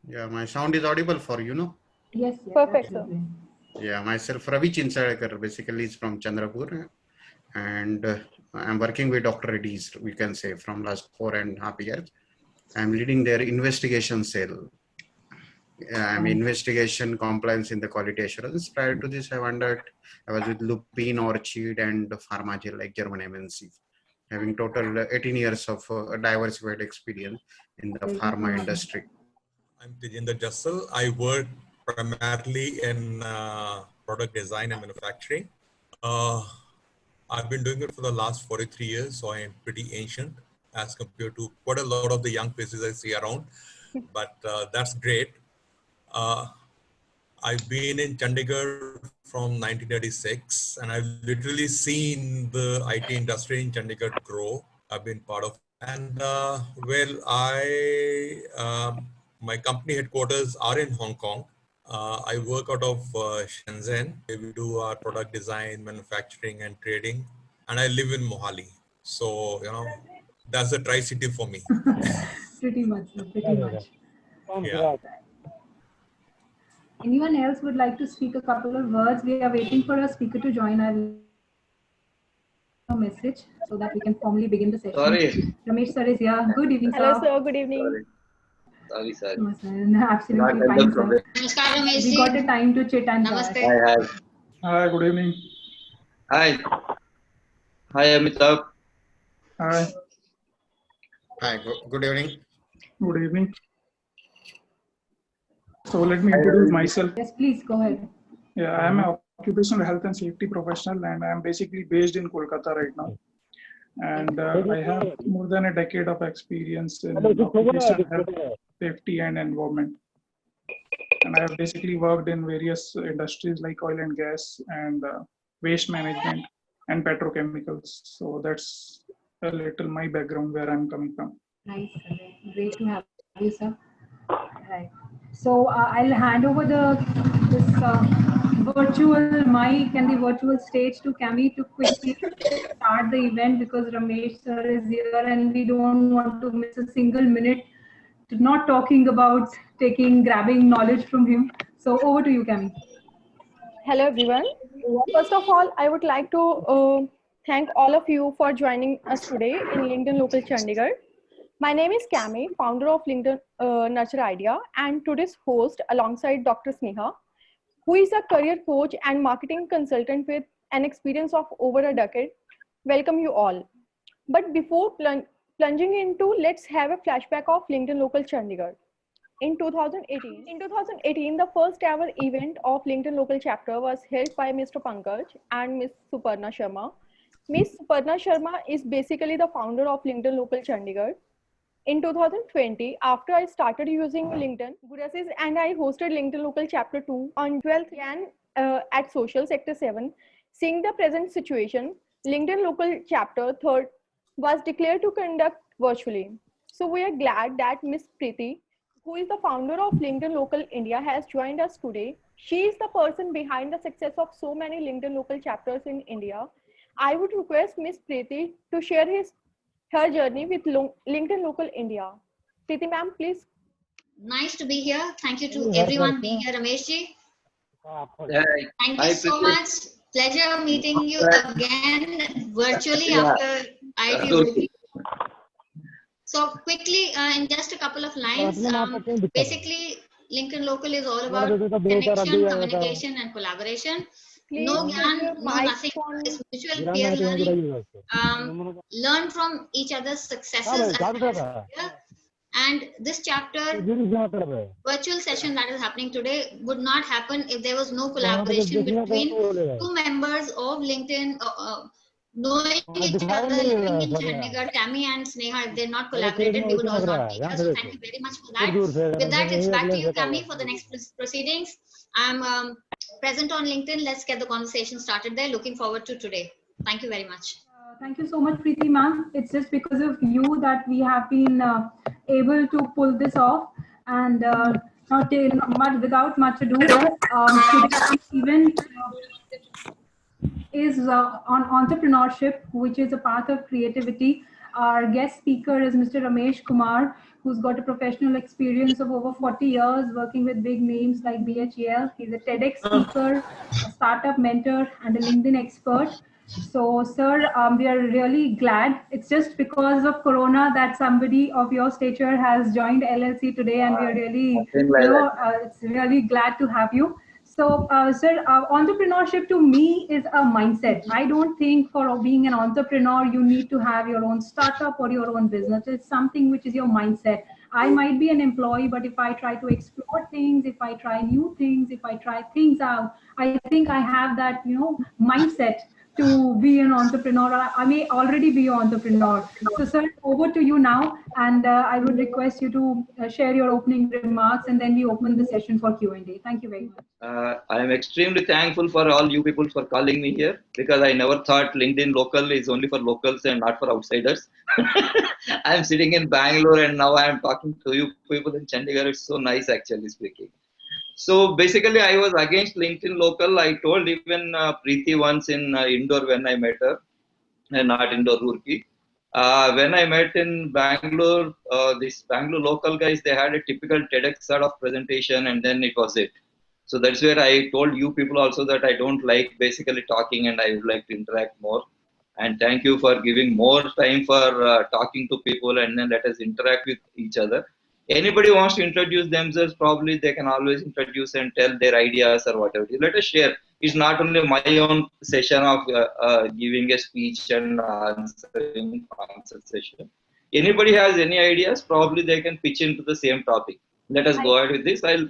Yeah, my sound is audible for you, no? Yes, Perfect, sir. Yeah, myself Ravi Chinsadekar basically is from Chandrapur, and I'm working with Dr. Reddy's, we can say, from last 4.5 years. I'm leading their investigation cell. I'm investigation compliance in the quality assurance. Prior to this, I was with Lupin, Orchid, and Pharmagel, like German MNC, having total 18 years of diversified experience in the pharma industry. I'm Tejinder Jassal. I work primarily in product design and manufacturing. I've been doing it for the last 43 years, so I am pretty ancient as compared to quite a lot of the young faces I see around, but that's great. I've been in Chandigarh from 1986, and I've literally seen the IT industry in Chandigarh grow. I've been part of, and my company headquarters are in Hong Kong. I work out of Shenzhen. We do our product design, manufacturing, and trading, and I live in Mohali. So, that's the Tri-City for me. Pretty much. Yeah. Anyone else would like to speak a couple of words? We are waiting for a speaker to join. I'll a message so that we can formally begin the session. Sorry. Ramesh sir is here. Good evening, sir. Hello, sir. Good evening. Sorry. No, sir. No, absolutely fine, sir. We got a time to chit and chat. Hi, good evening. Hi, Amitabh. Hi. Hi, good evening. Good evening. So let me introduce myself. Yes, please go ahead. Yeah, I am an occupational health and safety professional, and I am basically based in Kolkata right now. And I have more than a decade of experience in occupational health, safety, and environment. And I have basically worked in various industries like oil and gas and waste management and petrochemicals. So that's a little my background where I'm coming from. Nice, great to have you, sir. Right. So I'll hand over this virtual mic and the virtual stage to Cammy to quickly start the event, because Ramesh sir is here and we don't want to miss a single minute to not talking about grabbing knowledge from him. So over to you, Cammy. Hello, everyone. First of all, I would like to thank all of you for joining us today in LinkedIn Local Chandigarh. My name is Cammy, founder of LinkedIn Nurture Idea, and today's host alongside Dr. Sneha, who is a career coach and marketing consultant with an experience of over a decade. Welcome you all. But before plunging into, let's have a flashback of LinkedIn Local Chandigarh. In 2018, the first ever event of LinkedIn Local Chapter was held by Mr. Pankaj and Ms. Suparna Sharma. Ms. Suparna Sharma is basically the founder of LinkedIn Local Chandigarh. In 2020, after I started using LinkedIn, Gurasis and I hosted LinkedIn Local Chapter 2 on 12th Jan at Social Sector 7. Seeing the present situation, LinkedIn Local Chapter 3rd was declared to conduct virtually. So we are glad that Ms. Preeti, who is the founder of LinkedIn Local India, has joined us today. She is the person behind the success of so many LinkedIn Local Chapters in India. I would request Ms. Preeti to share her journey with LinkedIn Local India. Preeti ma'am, please. Nice to be here. Thank you to everyone being here, Ramesh ji. Thank you so much. Pleasure meeting you again virtually after IT. So quickly, in just a couple of lines, basically LinkedIn Local is all about connection, communication, and collaboration. No gyan, no nothing. It's mutual peer learning. Learn from each other's successes. And this chapter, virtual session that is happening today, would not happen if there was no collaboration between two members of LinkedIn, knowing each other, living in Chandigarh. Cammy and Sneha, if they're not collaborated, we would all not be here. So thank you very much for that. With that, it's back to you, Cammy, for the next proceedings. I'm present on LinkedIn. Let's get the conversation started there. Looking forward to today. Thank you very much. Thank you so much, Preeti ma'am. It's just because of you that we have been able to pull this off. And without much ado, today's event is on entrepreneurship, which is a path of creativity. Our guest speaker is Mr. Ramesh Kumar, who's got a professional experience of over 40 years working with big names like BHEL. He's a TEDx speaker, a startup mentor, and a LinkedIn expert. So, sir, we are really glad. It's just because of Corona that somebody of your stature has joined LLC today, and we are really, it's really glad to have you. So, sir, entrepreneurship to me is a mindset. I don't think for being an entrepreneur, you need to have your own startup or your own business. It's something which is your mindset. I might be an employee, but if I try to explore things, if I try new things, if I try things out, I think I have that, mindset to be an entrepreneur. I may already be an entrepreneur. So, sir, over to you now, and I would request you to share your opening remarks, and then we open the session for Q&A. Thank you very much. I am extremely thankful for all you people for calling me here, because I never thought LinkedIn local is only for locals and not for outsiders. I am sitting in Bangalore and now I am talking to you people in Chandigarh. It's so nice actually speaking. So basically, I was against LinkedIn local. I told even Preeti once in Indore when I met her, and not Indore, Roorkee. When I met in Bangalore, this Bangalore local guys, they had a typical TEDx sort of presentation, and then it was it. So that's where I told you people also that I don't like basically talking, and I would like to interact more. And thank you for giving more time for talking to people, and then let us interact with each other. Anybody wants to introduce themselves, probably they can always introduce and tell their ideas or whatever. Let us share. It's not only my own session of giving a speech and answering answer session. Anybody has any ideas, probably they can pitch into the same topic. Let us go ahead with this. I'll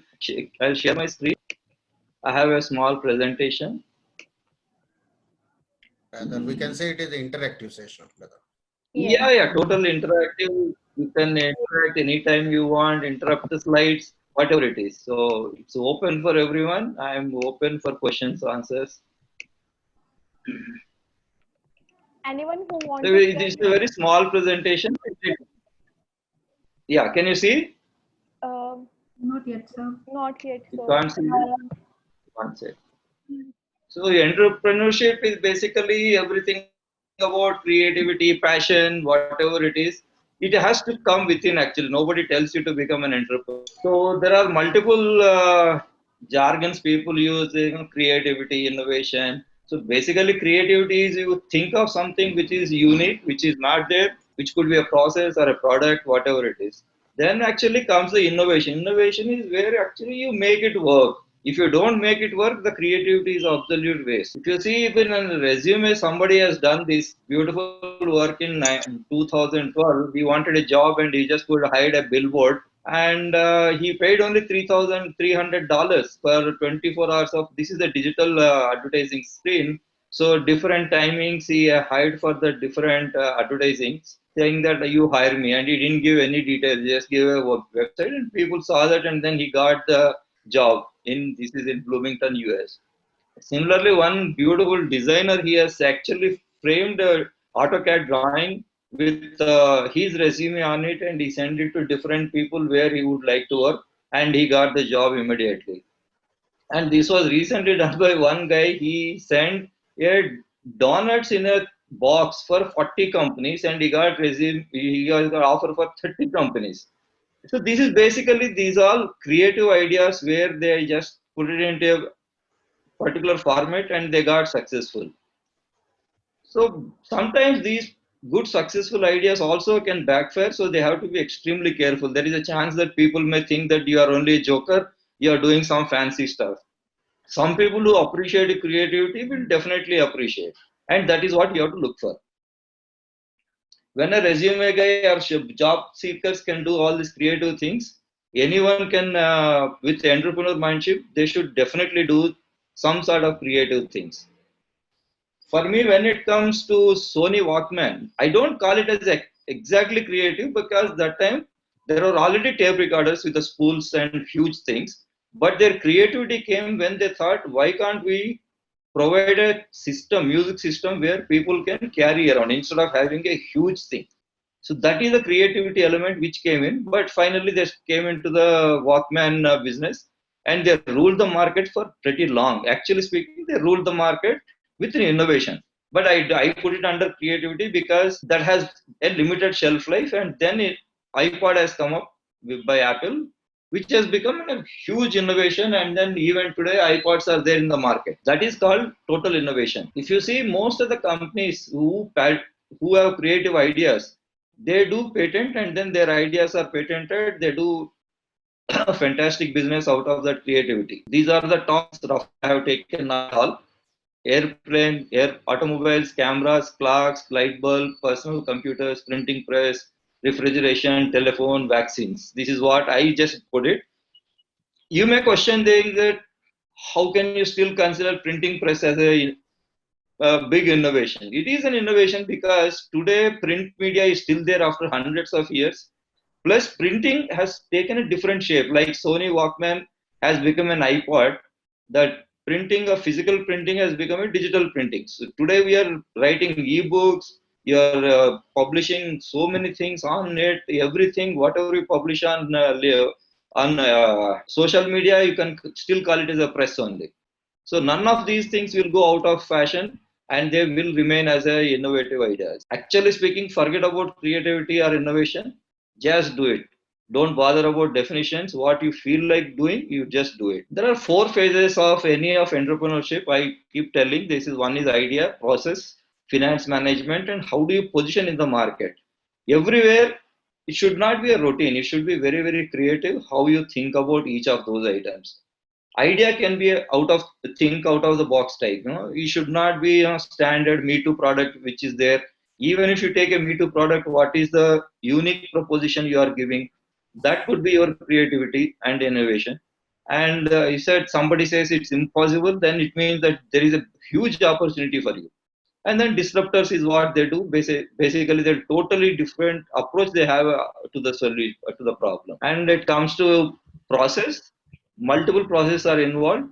share my screen. I have a small presentation. We can say it is an interactive session. Yeah, totally interactive. You can interact anytime you want, interrupt the slides, whatever it is. So it's open for everyone. I'm open for questions, answers. Anyone who wants So it's a very small presentation. Yeah, can you see? Not yet, sir. Not yet. You can't see it? One sec. So entrepreneurship is basically everything about creativity, passion, whatever it is. It has to come within actually. Nobody tells you to become an entrepreneur. So there are multiple jargons people use, creativity, innovation. So basically creativity is you think of something which is unique, which is not there, which could be a process or a product, whatever it is. Then actually comes the innovation. Innovation is where actually you make it work. If you don't make it work, the creativity is absolute waste. If you see, if in a resume somebody has done this beautiful work in 2012, he wanted a job and he just could hide a billboard, and he paid only $3,300 for 24 hours of this is a digital advertising screen. So different timings he hired for the different advertisings, saying that you hire me, and he didn't give any details, just gave a website, and people saw that, and then he got the job in this is in Bloomington, US. Similarly, one beautiful designer, he has actually framed a AutoCAD drawing with his resume on it, and he sent it to different people where he would like to work, and he got the job immediately. And this was recently done by one guy. He sent a donuts in a box for 40 companies, and he got offer for 30 companies. So this is basically, these all creative ideas where they just put it into a particular format and they got successful. So sometimes these good successful ideas also can backfire, so they have to be extremely careful. There is a chance that people may think that you are only a joker, you are doing some fancy stuff. Some people who appreciate creativity will definitely appreciate, and that is what you have to look for. When a resume guy or job seekers can do all these creative things, anyone can, with entrepreneur mindset, they should definitely do some sort of creative things. For me, when it comes to Sony Walkman, I don't call it as exactly creative, because that time there were already tape recorders with the spools and huge things. But their creativity came when they thought, why can't we provide a system, music system, where people can carry around instead of having a huge thing. So that is the creativity element which came in. But finally, they came into the Walkman business, and they ruled the market for pretty long. Actually speaking, they ruled the market with an innovation. But I put it under creativity because that has a limited shelf life, and then iPod has come up by Apple, which has become a huge innovation, and then even today iPods are there in the market. That is called total innovation. If you see most of the companies who have creative ideas, they do patent, and then their ideas are patented. They do a fantastic business out of that creativity. These are the talks I have taken all. Airplane, automobiles, cameras, clocks, light bulb, personal computers, printing press, refrigeration, telephone, vaccines. This is what I just put it. You may question that how can you still consider printing press as a big innovation? It is an innovation because today print media is still there after hundreds of years. Plus, printing has taken a different shape. Like Sony Walkman has become an iPod. That printing of physical printing has become a digital printing. So today we are writing ebooks. You are publishing so many things on net. Everything, whatever you publish on social media, you can still call it as a press only. So none of these things will go out of fashion, and they will remain as a innovative ideas. Actually speaking, forget about creativity or innovation. Just do it. Don't bother about definitions. What you feel like doing, you just do it. There are 4 phases of any of entrepreneurship. I keep telling this is one is idea, process, finance management, and how do you position in the market. Everywhere, it should not be a routine. It should be very, very creative how you think about each of those items. Idea can be out of the box type. You should not be a standard Me Too product which is there. Even if you take a Me Too product, what is the unique proposition you are giving? That could be your creativity and innovation. And you said somebody says it's impossible, then it means that there is a huge opportunity for you. And then disruptors is what they do. Basically, they're totally different approach they have to the solution, to the problem. And it comes to process. Multiple processes are involved,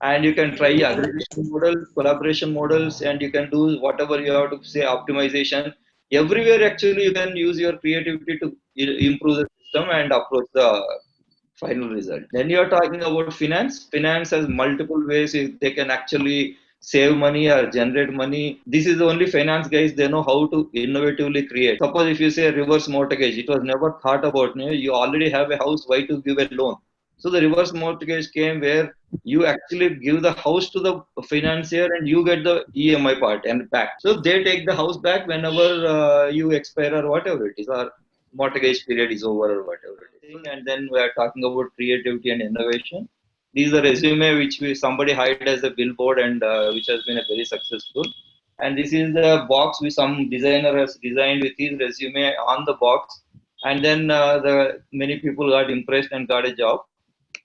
and you can try aggregation models, collaboration models, and you can do whatever you have to say optimization. Everywhere, actually, you can use your creativity to improve the system and approach the final result. Then you are talking about finance. Finance has multiple ways they can actually save money or generate money. This is the only finance guys, they know how to innovatively create. Suppose if you say reverse mortgage, it was never thought about. You already have a house, why to give a loan? So the reverse mortgage came where you actually give the house to the financier and you get the EMI part and back. So they take the house back whenever you expire or whatever it is, or mortgage period is over or whatever it is. And then we are talking about creativity and innovation. This is a resume which somebody hired as a billboard and which has been a very successful. And this is the box which some designer has designed with his resume on the box. And then the many people got impressed and got a job.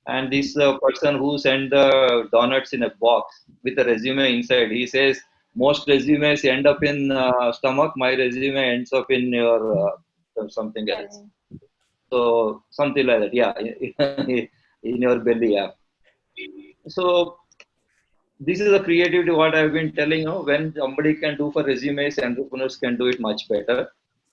And this person who sent the donuts in a box with a resume inside, he says, most resumes end up in stomach. My resume ends up in your something else. So something like that, yeah, in your belly, yeah. So this is the creativity what I've been telling you. When somebody can do for resumes, entrepreneurs can do it much better.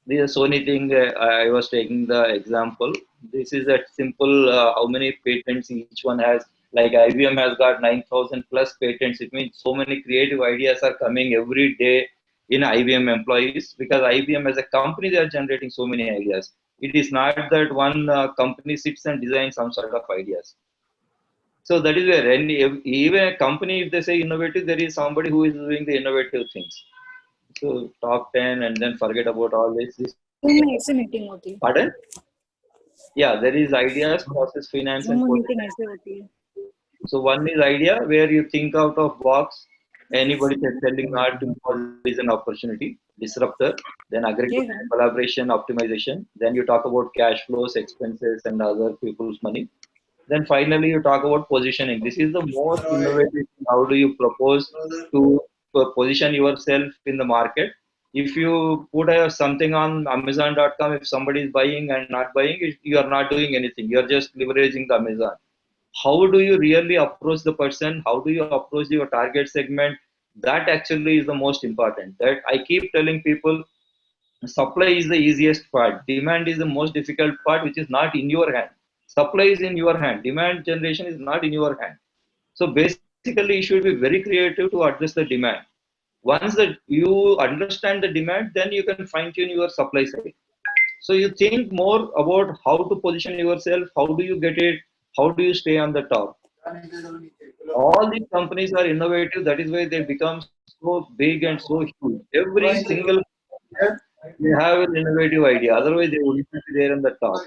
This Sony thing, I was taking the example. This is a simple how many patents each one has. Like IBM has got 9,000 plus patents. It means so many creative ideas are coming every day in IBM employees, because IBM as a company, they are generating so many ideas. It is not that one company sits and designs some sort of ideas. So that is where even a company, if they say innovative, there is somebody who is doing the innovative things. So top 10 and then forget about all this. Pardon? Yeah, there is ideas, process, finance, and so one is idea where you think out of box. Anybody that's selling art is an opportunity. Disruptor. Then aggregation, collaboration, optimization. Then you talk about cash flows, expenses, and other people's money. Then finally you talk about positioning. This is the most innovative. How do you propose to position yourself in the market? If you put something on Amazon.com, if somebody is buying and not buying, you are not doing anything. You are just leveraging the Amazon. How do you really approach the person? How do you approach your target segment? That actually is the most important. That I keep telling people, supply is the easiest part. Demand is the most difficult part, which is not in your hand. Supply is in your hand. Demand generation is not in your hand. So basically, you should be very creative to address the demand. Once that you understand the demand, then you can fine tune your supply side. So you think more about how to position yourself, how do you get it, how do you stay on the top. All these companies are innovative. That is why they become so big and so huge. Every single year, they have an innovative idea. Otherwise, they wouldn't be there on the top.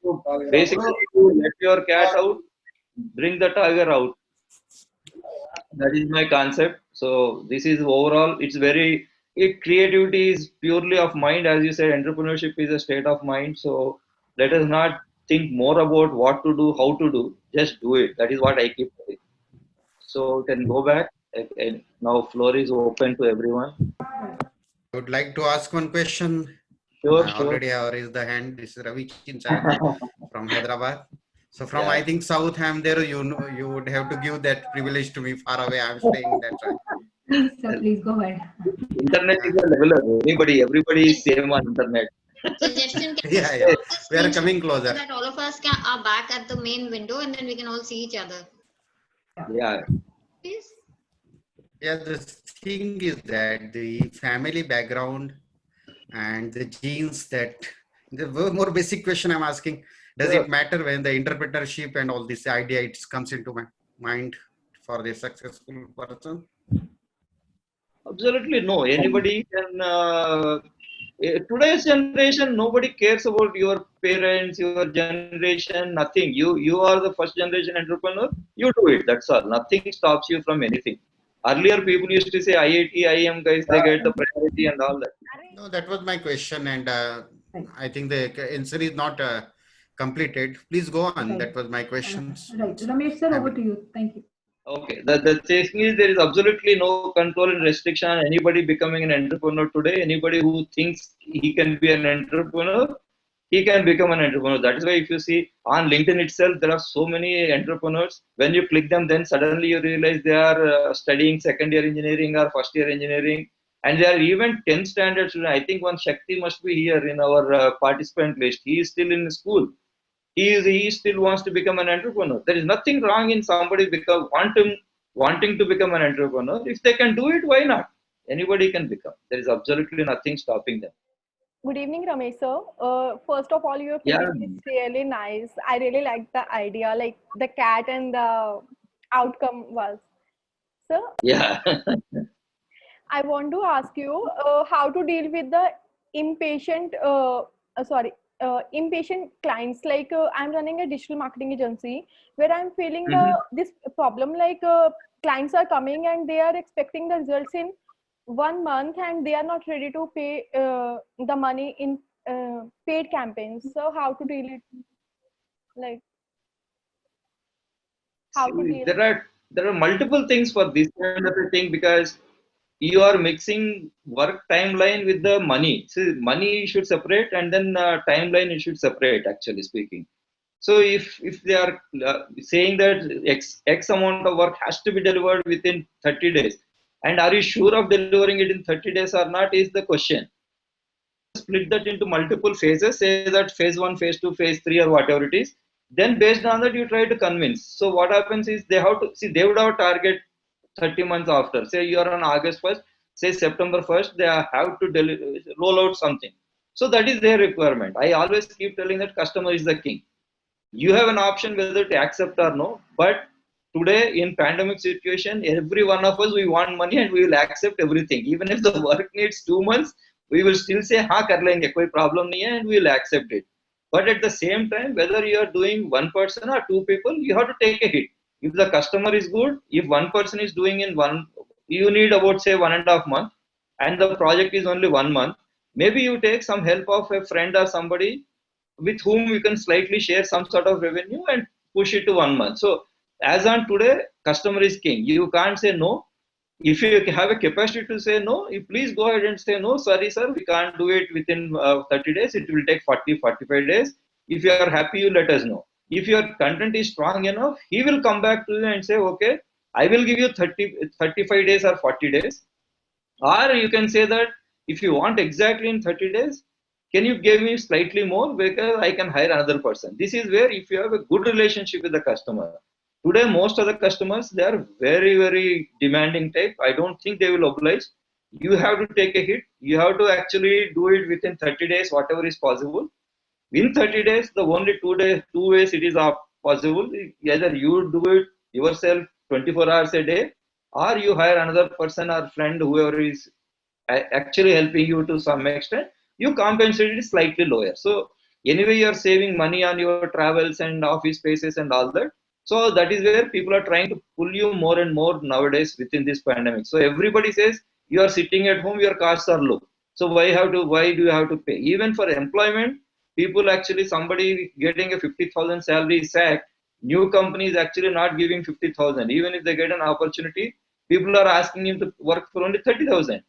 So basically, you let your cat out, bring the tiger out. That is my concept. So this is overall. It's very. Creativity is purely of mind, as you said. Entrepreneurship is a state of mind. So let us not think more about what to do, how to do. Just do it. That is what I keep saying. So can go back. And now floor is open to everyone. I would like to ask one question. Sure, I sure. already have raised the hand. This is Ravi Chinchalekar from Hyderabad. So from Yeah. I think South, I'm there. You know, you would have to give that privilege to me. Far away, I'm staying that side. Please, sir, please go ahead. Internet is a leveler. Everybody is same on internet. Suggestion, can Yeah, you yeah. stop the We are screen share coming so closer. that all of us are back at the main window and then we can all see each other. Yeah. Please. Yeah, the thing is that the family background and the genes that the more basic question I'm asking, does Sure. it matter when the entrepreneurship and all this idea it comes into my mind for the successful person? Absolutely no. Anybody can. Today's generation, nobody cares about your parents, your generation, nothing. You are the first generation entrepreneur. You do it. That's all. Nothing stops you from anything. Earlier, people used to say IIT, IIM guys, they get the priority and all that. No, that was my question, and I think the answer is not completed. Please go on. Right. That was my questions. Right. Ramesh, sir, over to you. Thank you. Okay, the thing is there is absolutely no control and restriction on anybody becoming an entrepreneur today. Anybody who thinks he can be an entrepreneur, he can become an entrepreneur. That is why if you see on LinkedIn itself, there are so many entrepreneurs. When you click them, then suddenly you realize they are studying second year engineering or first year engineering, and they are even 10th standard student. I think one Shakti must be here in our participant list. He is still in school. He still wants to become an entrepreneur. There is nothing wrong in somebody wanting to become an entrepreneur. If they can do it, why not? Anybody can become. There is absolutely nothing stopping them. Good evening, Ramesh sir. First of all, your Yeah. presentation is really nice. I really like the idea, like the cat and the outcome was. Sir, Yeah. I want to ask you how to deal with the impatient, impatient clients. Like I'm running a digital marketing agency where I'm feeling this problem. Like clients are coming and they are expecting the results in 1 month and they are not ready to pay the money in paid campaigns. So how to deal it? Like how to See, deal? there are multiple things for this kind of a thing because you are mixing work timeline with the money. See, money you should separate and then timeline you should separate. Actually speaking, so if they are saying that X amount of work has to be delivered within 30 days, and are you sure of delivering it in 30 days or not is the question. Split that into multiple phases, say that phase 1, phase 2, phase 3 or whatever it is. Then based on that you try to convince. So what happens is they have to see, they would have a target 30 months after. Say you are on August 1st, say September 1st, they have to roll out something. So that is their requirement. I always keep telling that customer is the king. You have an option whether to accept or no, but today in pandemic situation, every one of us, we want money and we will accept everything. Even if the work needs 2 months, we will still say ha kar lenge, koi problem nahi hai, and we will accept it. But at the same time, whether you are doing one person or two people, you have to take a hit. If the customer is good, if one person is doing in one, you need about say 1.5 months, and the project is only 1 month, maybe you take some help of a friend or somebody with whom you can slightly share some sort of revenue and push it to 1 month. So as on today, customer is king. You can't say no. If you have a capacity to say no, you please go ahead and say no. Sorry, sir, we can't do it within 30 days. It will take 45 days. If you are happy, you let us know. If your content is strong enough, he will come back to you and say, okay, I will give you 35 days or 40 days. Or you can say that if you want exactly in 30 days, can you give me slightly more because I can hire another person. This is where if you have a good relationship with the customer. Today, most of the customers, they are very, very demanding type. I don't think they will oblige. You have to take a hit. You have to actually do it within 30 days, whatever is possible. In 30 days, the only 2 ways it is possible. Either you do it yourself 24 hours a day, or you hire another person or friend, whoever is actually helping you to some extent. You compensate it slightly lower. So anyway, you are saving money on your travels and office spaces and all that. So that is where people are trying to pull you more and more nowadays within this pandemic. So everybody says you are sitting at home, your costs are low. So why do you have to pay? Even for employment, people actually, somebody getting a 50,000 salary is sacked. New company is actually not giving 50,000. Even if they get an opportunity, people are asking him to work for only 30,000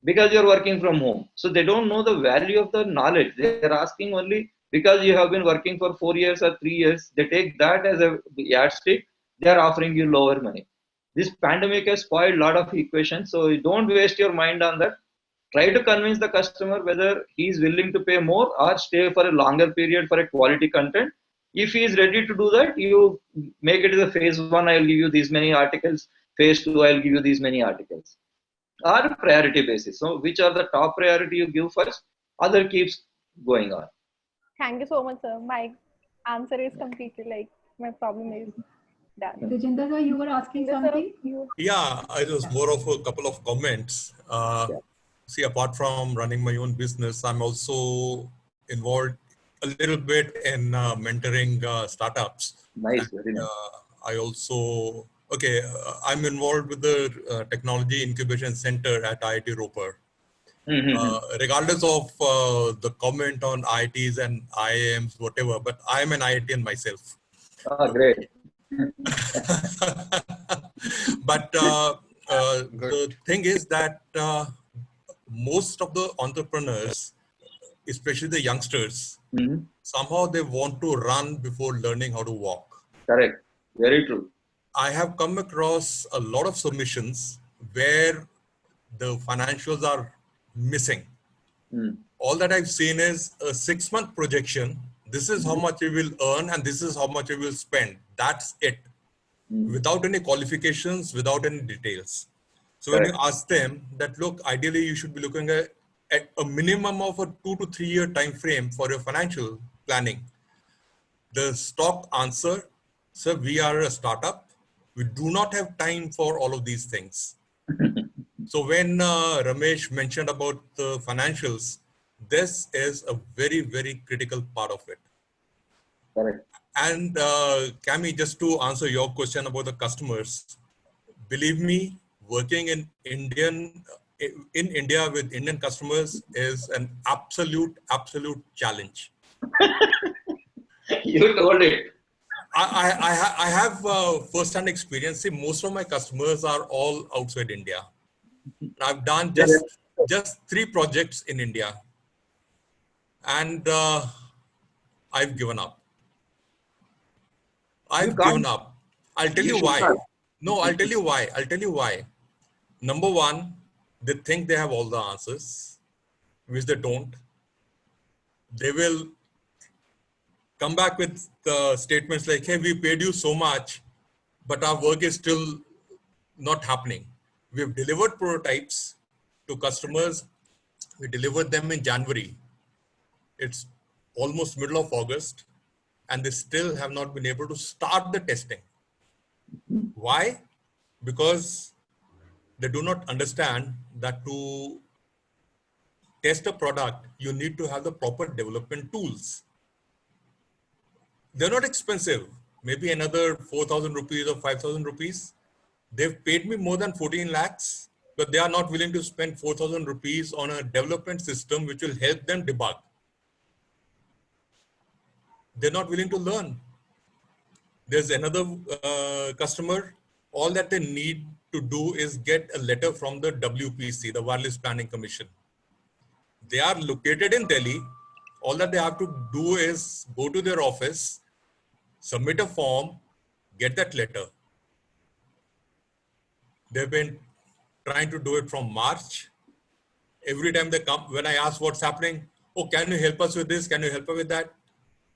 because you're working from home. So they don't know the value of the knowledge. They're asking only because you have been working for 4 years or 3 years. They take that as a yardstick. They're offering you lower money. This pandemic has spoiled a lot of equations. So don't waste your mind on that. Try to convince the customer whether he is willing to pay more or stay for a longer period for a quality content. If he is ready to do that, you make it as a phase 1, I'll give you these many articles. Phase 2, I'll give you these many articles. Or priority basis. So which are the top priority you give first, other keeps going on. Thank you so much, sir. My answer is completely like, my problem is done. Tejinder sir, you were asking something? Yeah, it was more of a couple of comments. See, apart from running my own business, I'm also involved a little bit in mentoring startups. Nice, very nice. I also, I'm involved with the Technology Incubation Center at IIT Roper. Regardless of the comment on IITs and IIMs, whatever, but I'm an IITian myself. Oh, great. But the thing is that most of the entrepreneurs, especially the youngsters, somehow they want to run before learning how to walk. Correct. Very true. I have come across a lot of submissions where the financials are missing. All that I've seen is a 6-month projection. This is how much you will earn and this is how much you will spend. That's it. Without any qualifications, without any details. So when you ask them that, look, ideally you should be looking at a minimum of a 2 to 3 year time frame for your financial planning. The stock answer, sir, we are a startup. We do not have time for all of these things. So when Ramesh mentioned about the financials, this is a very, very critical part of it. Correct. And Cammy, just to answer your question about the customers, believe me, working in India with Indian customers is an absolute challenge. You told it. I have first-hand experience. See, most of my customers are all outside India. I've done just 3 projects in India, and I've given up. I've given up. I'll tell you why. No, I'll tell you why. Number one, they think they have all the answers, which they don't. They will come back with statements like, hey, we paid you so much, but our work is still not happening. We've delivered prototypes to customers. We delivered them in January. It's almost middle of August, and they still have not been able to start the testing. Why? Because they do not understand that to test a product, you need to have the proper development tools. They're not expensive, maybe another 4,000 rupees or 5,000 rupees. They've paid me more than 14 lakhs, but they are not willing to spend 4,000 rupees on a development system which will help them debug. They're not willing to learn. There's another customer, all that they need to do is get a letter from the WPC, the Wireless Planning Commission. They are located in Delhi. All that they have to do is go to their office, submit a form, get that letter. They've been trying to do it from March. Every time they come, when I ask what's happening, oh, can you help us with this? Can you help us with that?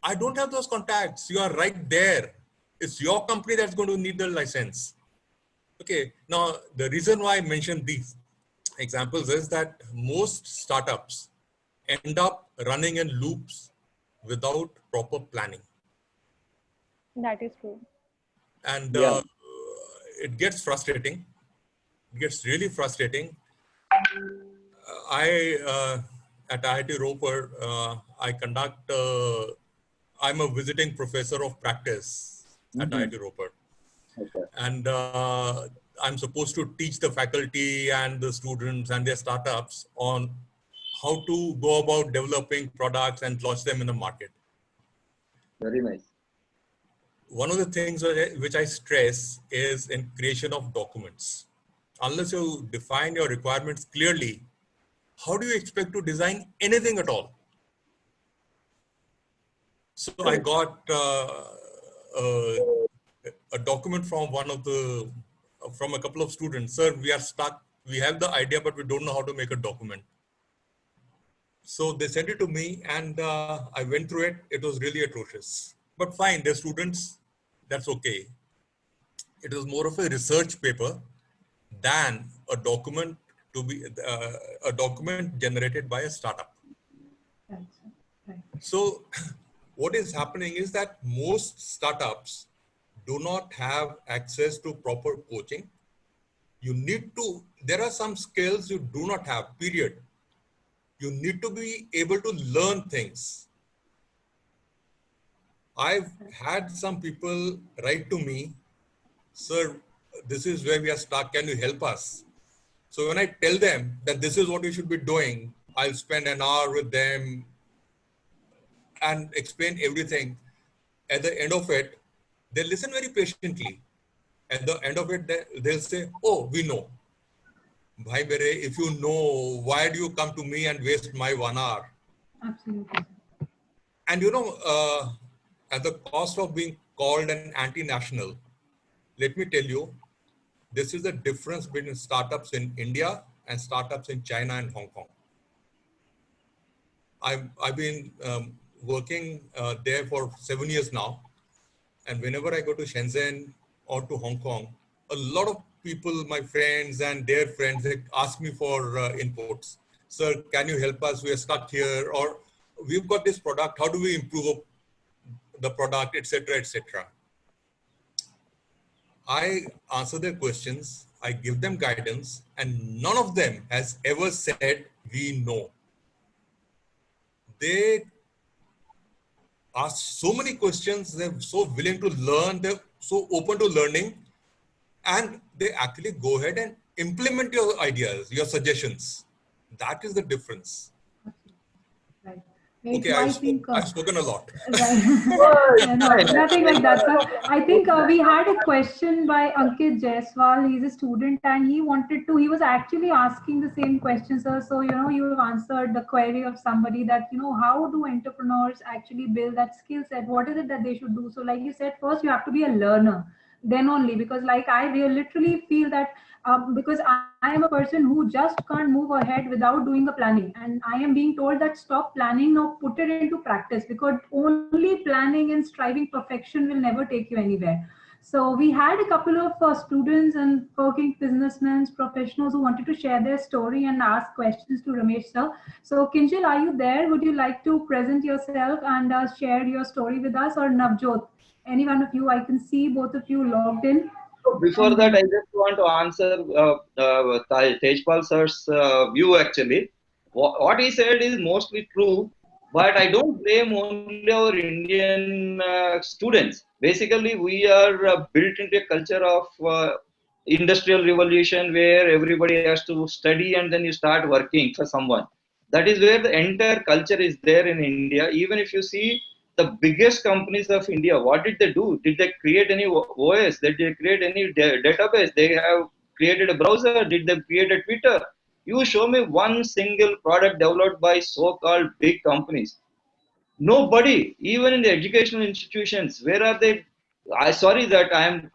I don't have those contacts. You are right there. It's your company that's going to need the license. Okay, now the reason why I mentioned these examples is that most startups end up running in loops without proper planning. That is true. And Yeah. it gets frustrating. It gets really frustrating. At IIT Roper, I'm a visiting professor of practice at IIT Roper. Okay. And I'm supposed to teach the faculty and the students and their startups on how to go about developing products and launch them in the market. Very nice. One of the things which I stress is in creation of documents. Unless you define your requirements clearly, how do you expect to design anything at all? So I got a document from from a couple of students. Sir, we are stuck. We have the idea, but we don't know how to make a document. So they sent it to me and I went through it. It was really atrocious. But fine, they're students. That's okay. It was more of a research paper than a document a document generated by a startup. Right. Right. So what is happening is that most startups do not have access to proper coaching. There are some skills you do not have, period. You need to be able to learn things. I've had some people write to me, sir, this is where we are stuck. Can you help us? So when I tell them that this is what we should be doing, I'll spend an hour with them and explain everything. At the end of it, they listen very patiently. At the end of it, they'll say, oh, we know. Bhai mere, if you know, why do you come to me and waste my 1 hour? Absolutely. And at the cost of being called an anti-national, let me tell you, this is the difference between startups in India and startups in China and Hong Kong. I've been working there for 7 years now. And whenever I go to Shenzhen or to Hong Kong, a lot of people, my friends and their friends, they ask me for inputs. Sir, can you help us? We are stuck here, or we've got this product. How do we improve the product, etc., etc. I answer their questions. I give them guidance, and none of them has ever said we know. They ask so many questions. They're so willing to learn. They're so open to learning, and they actually go ahead and implement your ideas, your suggestions. That is the difference. Right. Okay, So I've spoken a lot. Right. No, nothing like that, sir. I think we had a question by Ankit Jaiswal. He's a student and he was actually asking the same question, sir. So, you've answered the query of somebody that, how do entrepreneurs actually build that skill set? What is it that they should do? So, like you said, first you have to be a learner, then only, because like I really literally feel that because I am a person who just can't move ahead without doing a planning, and I am being told that stop planning, now put it into practice, because only planning and striving perfection will never take you anywhere. So we had a couple of students and working businessmen, professionals who wanted to share their story and ask questions to Ramesh sir. So Kinjal, are you there? Would you like to present yourself and share your story with us, or Navjot? Any one of you? I can see both of you logged in. So before that, I just want to answer Tejpal sir's view actually. What he said is mostly true, but I don't blame only our Indian students. Basically, we are built into a culture of industrial revolution where everybody has to study and then you start working for someone. That is where the entire culture is there in India. Even if you see the biggest companies of India, what did they do? Did they create any OS? Did they create any database? They have created a browser. Did they create a Twitter? You show me one single product developed by so-called big companies. Nobody, even in the educational institutions, where are they? I sorry that I'm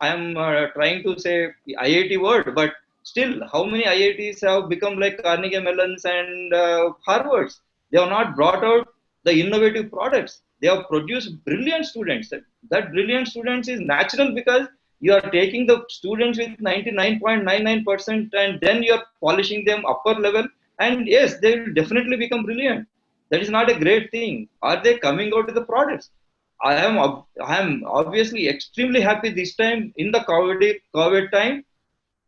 trying to say IIT word, but still, how many IITs have become like Carnegie Mellons and Harvards? They have not brought out the innovative products. They have produced brilliant students. That brilliant students is natural because You are taking the students with 99.99% and then you are polishing them upper level. And yes, they will definitely become brilliant. That is not a great thing. Are they coming out with the products? I am obviously extremely happy this time in the COVID time.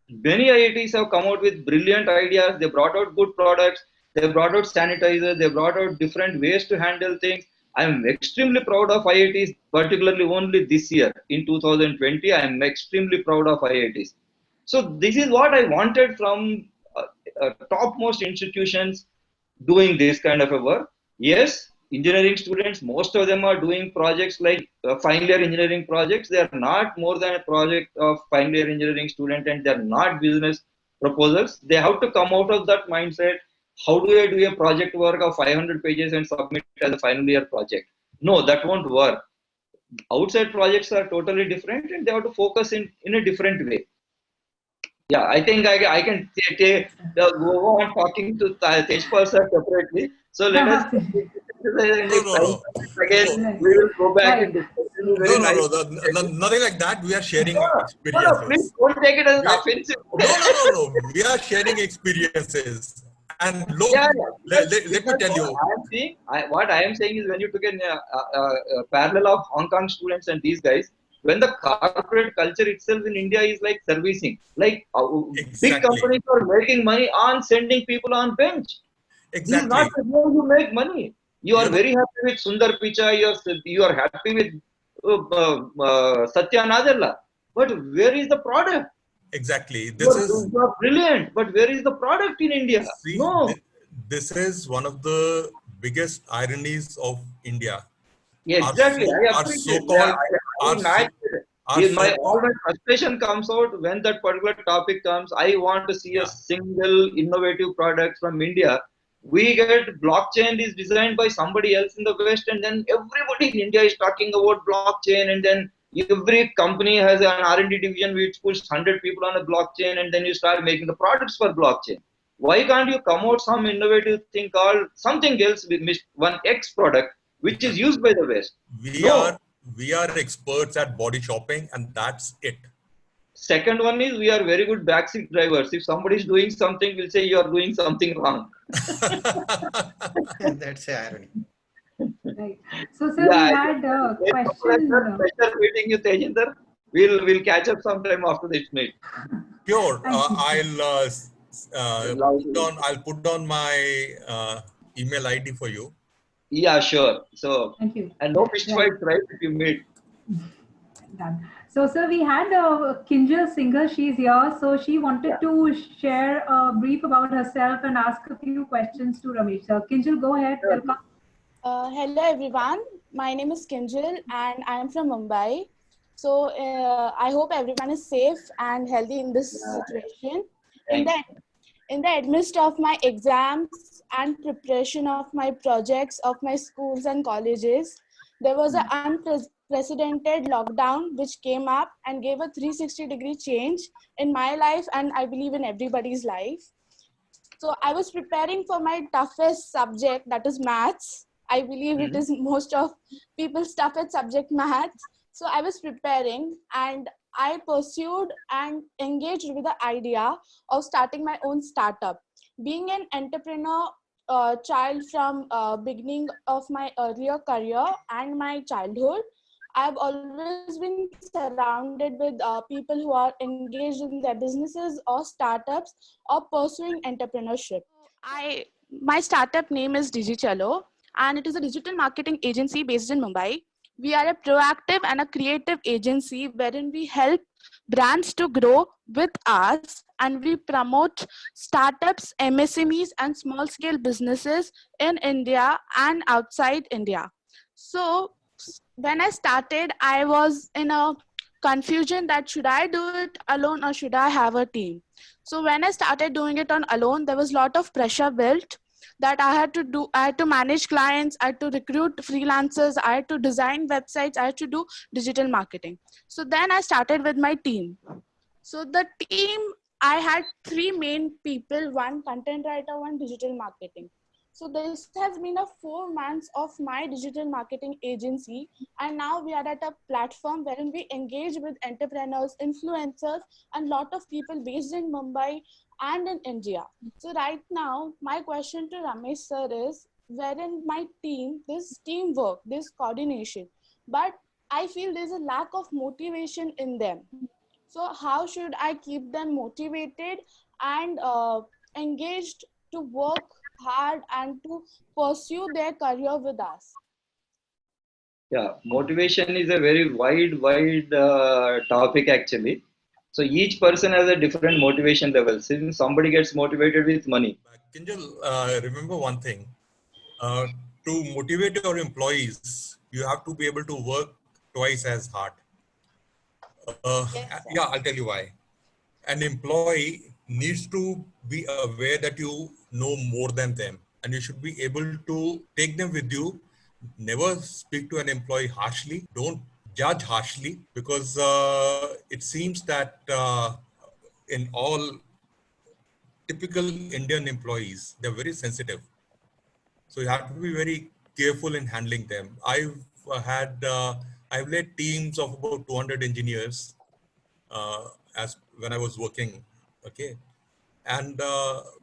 Many IITs have come out with brilliant ideas. They brought out good products. They brought out sanitizers. They brought out different ways to handle things. I am extremely proud of IITs, particularly only this year in 2020. I am extremely proud of IITs. So this is what I wanted from topmost institutions doing this kind of a work. Yes, engineering students, most of them are doing projects like final year engineering projects. They are not more than a project of final year engineering student, and they are not business proposals. They have to come out of that mindset. How do I do a project work of 500 pages and submit as a final year project? No, that won't work. Outside projects are totally different, and they have to focus in a different way. Yeah, I think I can go on talking to Tejpal sir separately. So let us No, no, no. again. No, We will go back and discuss. Very no, nice. nothing like that. We are sharing No, please experiences. don't take it as an offensive. No. We are sharing experiences. And look, Yeah, let me tell you. What I am saying is when you took a parallel of Hong Kong students and these guys, when the corporate culture itself in India is like servicing, like big Exactly. companies are making money on sending people on bench. This is not Exactly. the way you make money. You are very happy with Sundar Pichai, you are happy with Satya Nadella. But where is the product? Exactly. You are brilliant, but where is the product in India? See, No. this is one of the biggest ironies of India. Yeah, exactly. I Our appreciate. so-called, I match it. All my frustration comes out when that particular topic comes. I want to see a single innovative product from India. We get blockchain is designed by somebody else in the West, and then everybody in India is talking about blockchain, and then every company has an R&D division which puts 100 people on a blockchain, and then you start making the products for blockchain. Why can't you come out some innovative thing called something else with one X product which is used by the West? We are experts at body shopping, and that's it. Second one is we are very good backseat drivers. If somebody is doing something, we'll say you are doing something wrong. That's the irony. Right. So, sir, we had a question. Pleasure meeting you, Tejinder. We'll catch up sometime after this meet. Sure. I'll put down my email ID for you. Yeah, sure. So, thank you. And no fish fights, right? If you meet. Done. So, sir, we had Kinjal Singer. She's here. So she wanted to share a brief about herself and ask a few questions to Ramesh. Sir, Kinjal, go ahead. Welcome. Hello, everyone. My name is Kinjal and I am from Mumbai. So I hope everyone is safe and healthy in this situation. In the midst of my exams and preparation of my projects of my schools and colleges, there was an unprecedented lockdown which came up and gave a 360-degree change in my life and I believe in everybody's life. So I was preparing for my toughest subject, that is maths. I believe it is most of people's toughest subject, maths. So I was preparing and I pursued and engaged with the idea of starting my own startup. Being an entrepreneur child from beginning of my earlier career and my childhood, I've always been surrounded with people who are engaged in their businesses or startups or pursuing entrepreneurship. My startup name is DigiCello, and it is a digital marketing agency based in Mumbai. We are a proactive and a creative agency wherein we help brands to grow with us and we promote startups, MSMEs and small scale businesses in India and outside India. So when I started, I was in a confusion that should I do it alone or should I have a team? So when I started doing it on alone, there was a lot of pressure built that I had to manage clients, I had to recruit freelancers, I had to design websites, I had to do digital marketing. So then I started with my team. So the team, I had three main people, one content writer, one digital marketing. So this has been a 4 months of my digital marketing agency, and now we are at a platform wherein we engage with entrepreneurs, influencers, and lot of people based in Mumbai and in India. So right now, my question to Ramesh sir is, wherein my team, this teamwork, this coordination, but I feel there's a lack of motivation in them. So how should I keep them motivated and engaged to work hard and to pursue their career with us? Yeah, motivation is a very wide topic actually. So each person has a different motivation level. Since somebody gets motivated with money. Kinjal, remember one thing. Uh, to motivate your employees, you have to be able to work twice as hard. Yes, sir. Yeah, I'll tell you why. An employee needs to be aware that you know more than them, and you should be able to take them with you. Never speak to an employee harshly. Don't judge harshly, because it seems that in all typical Indian employees, they're very sensitive. So you have to be very careful in handling them. I've led teams of about 200 engineers as when I was working. Okay. And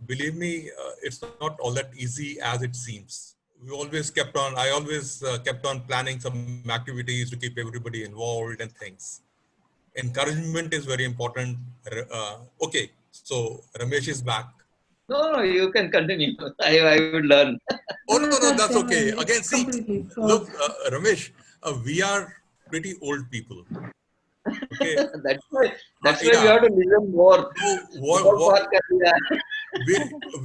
believe me, it's not all that easy as it seems. I always kept on planning some activities to keep everybody involved and things. Encouragement is very important. Okay, so Ramesh is back. No, you can continue. I would learn. Oh, no, that's okay. It's Again, see, completely look, false. Ramesh, we are pretty old people. Okay. That's why we Yeah. have to listen more. So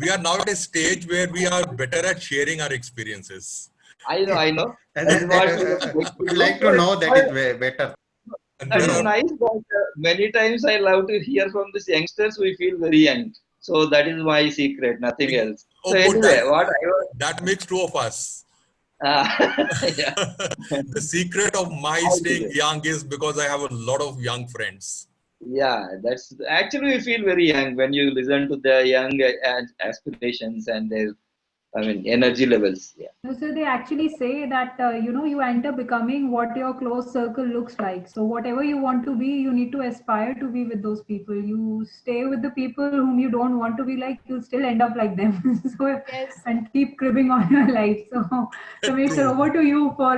we are now at a stage where we are better at sharing our experiences. I know. And That's what we like to know that it's way better. And that there is are nice, but many times I love to hear from these youngsters who feel very young. So that is my secret, nothing else. So oh, good. anyway, what I was, That makes two of us. yeah, The secret of my staying young is because I have a lot of young friends. yeah, that's actually we feel very young when you listen to the young aspirations and their, I mean, energy levels. Yeah. No, so they actually say that you end up becoming what your close circle looks like. So whatever you want to be, you need to aspire to be with those people. You stay with the people whom you don't want to be like, you'll still end up like them. So Yes, sir. and keep cribbing on your life. So Ramesh, sir, over to you for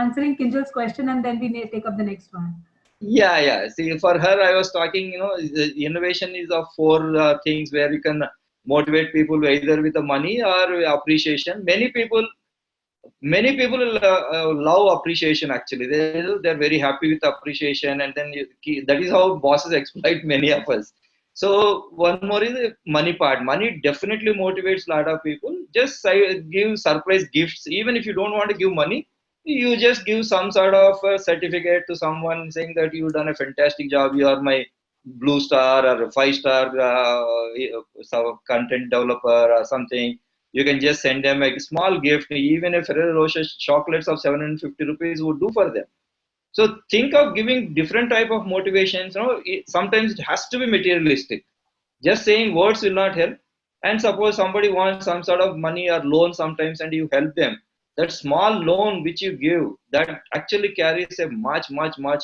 answering Kinjal's question, and then we may take up the next one. Yeah. See, for her, I was talking, the innovation is of four things where you can motivate people either with the money or appreciation. Many people love appreciation actually. They're very happy with appreciation, and then that is how bosses exploit many of us. So one more is the money part. Money definitely motivates a lot of people. Just give surprise gifts, even if you don't want to give money. You just give some sort of certificate to someone saying that you've done a fantastic job. You are my blue star or a 5-star content developer or something. You can just send them a small gift. Even a Ferrero Rocher chocolates of 750 rupees would do for them. So think of giving different type of motivations. Sometimes it has to be materialistic. Just saying words will not help. And suppose somebody wants some sort of money or loan sometimes, and you help them. That small loan which you give, that actually carries a much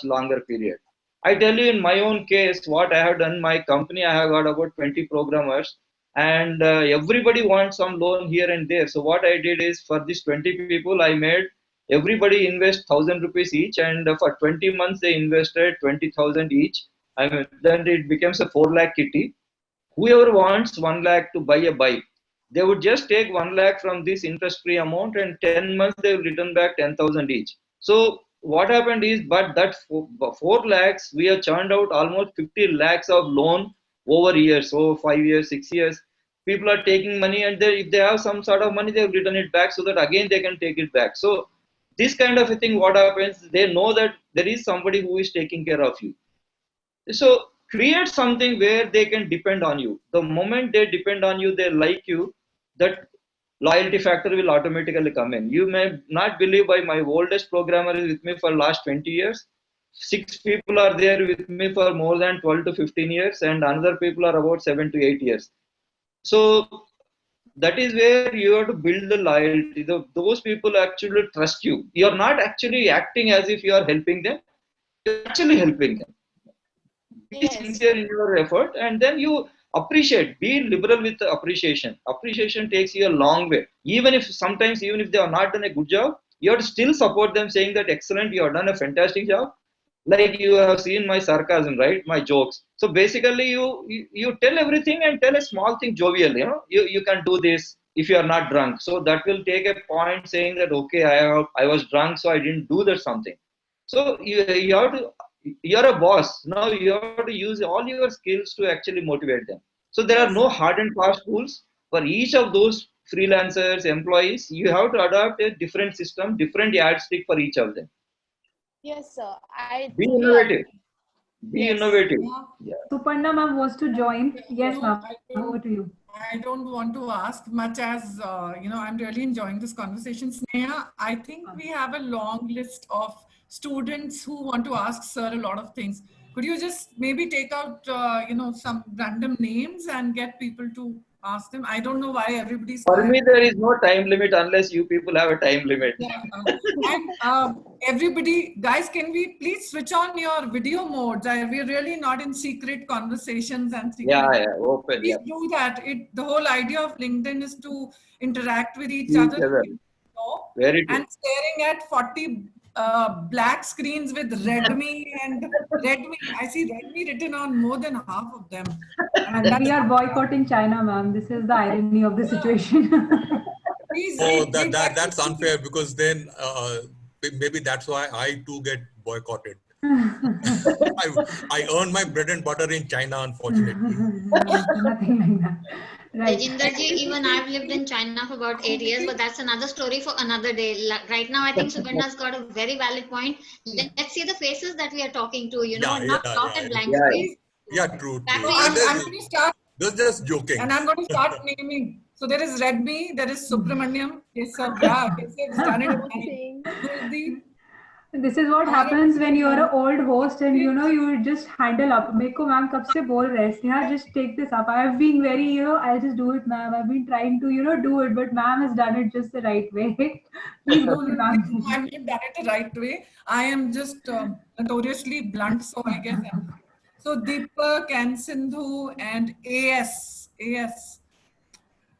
longer period. I tell you, in my own case, what I have done in my company, I have got about 20 programmers, and everybody wants some loan here and there. So what I did is, for these 20 people, I made everybody invest 1,000 rupees each, and for 20 months they invested 20,000 each. I mean, then it becomes a 4 lakh kitty. Whoever wants 1 lakh to buy a bike, they would just take 1 lakh from this interest free amount, and 10 months they will return back 10,000 each. So what happened is, but that 4 lakhs, we have churned out almost 50 lakhs of loan over years. So 5 years, 6 years, people are taking money, and if they have some sort of money, they will return it back so that again they can take it back. So this kind of a thing, what happens, they know that there is somebody who is taking care of you. So create something where they can depend on you. The moment they depend on you, they like you, that loyalty factor will automatically come in. You may not believe, by my oldest programmer is with me for last 20 years. 6 people are there with me for more than 12 to 15 years, and another people are about 7 to 8 years. So that is where you have to build the loyalty. Those people actually trust you. You are not actually acting as if you are helping them. You're actually helping them. Be Yes. sincere in your effort, and then you appreciate. Be liberal with the appreciation. Appreciation takes you a long way. Even if sometimes, even if they have not done a good job, you have to still support them, saying that excellent, you have done a fantastic job. Like you have seen my sarcasm, right? My jokes. So basically, you tell everything and tell a small thing jovial. You can do this if you are not drunk. So that will take a point saying that okay, I was drunk, so I didn't do that something. So you have to, you're a boss now. You have to use all your skills to actually motivate them. So there are Yes. no hard and fast rules for each of those freelancers, employees. You have to adopt a different system, different yardstick for each of them. Yes, sir. I Be truly innovative. agree. Be Yes. innovative. Yeah. Yeah. Suparna ma'am wants to join. Yes, No, ma'am. Over to you. I don't want to ask much as, I'm really enjoying this conversation. Sneha, I think we have a long list of students who want to ask sir a lot of things. Could you just maybe take out, some random names and get people to ask them? I don't know why everybody's For quiet. me, there is no time limit unless you people have a time limit. Yeah. And everybody, guys, can we please switch on your video modes? We're really not in secret conversations and secret. Yeah, open. Please Yeah. do that. The whole idea of LinkedIn is to interact with each Each other. other. Very true. And staring at 40 black screens with Redmi and Redmi. I see Redmi written on more than half of them. And we are boycotting China, ma'am. This is the irony of the situation. Please, Oh, that's unfair, because then maybe that's why I too get boycotted. I earn my bread and butter in China, unfortunately. Nothing like that. Right. Tejinder ji, even I've lived in China for about 8 years, but that's another story for another day. Right now, I think Suparna's got a very valid point. Let's see the faces that we are talking to, not talk at blank space. Yeah, true. Back true. to you. I'm going to start. Just joking. And I'm going to start naming. So there is Redmi, there is Subramaniam, Kesav, yeah, Kesav's done it again. Kuldeep. This is what happens when you're an old host and you just handle up. Meko ma'am kab se bol rahe hain? Sneha, just take this up. I have been very, I'll just do it, ma'am. I've been trying to, do it, but ma'am has done it just the right way. Please go, ma'am. I've not done it the right way. I am just notoriously blunt, so I guess. So Deepak and Sindhu and AS.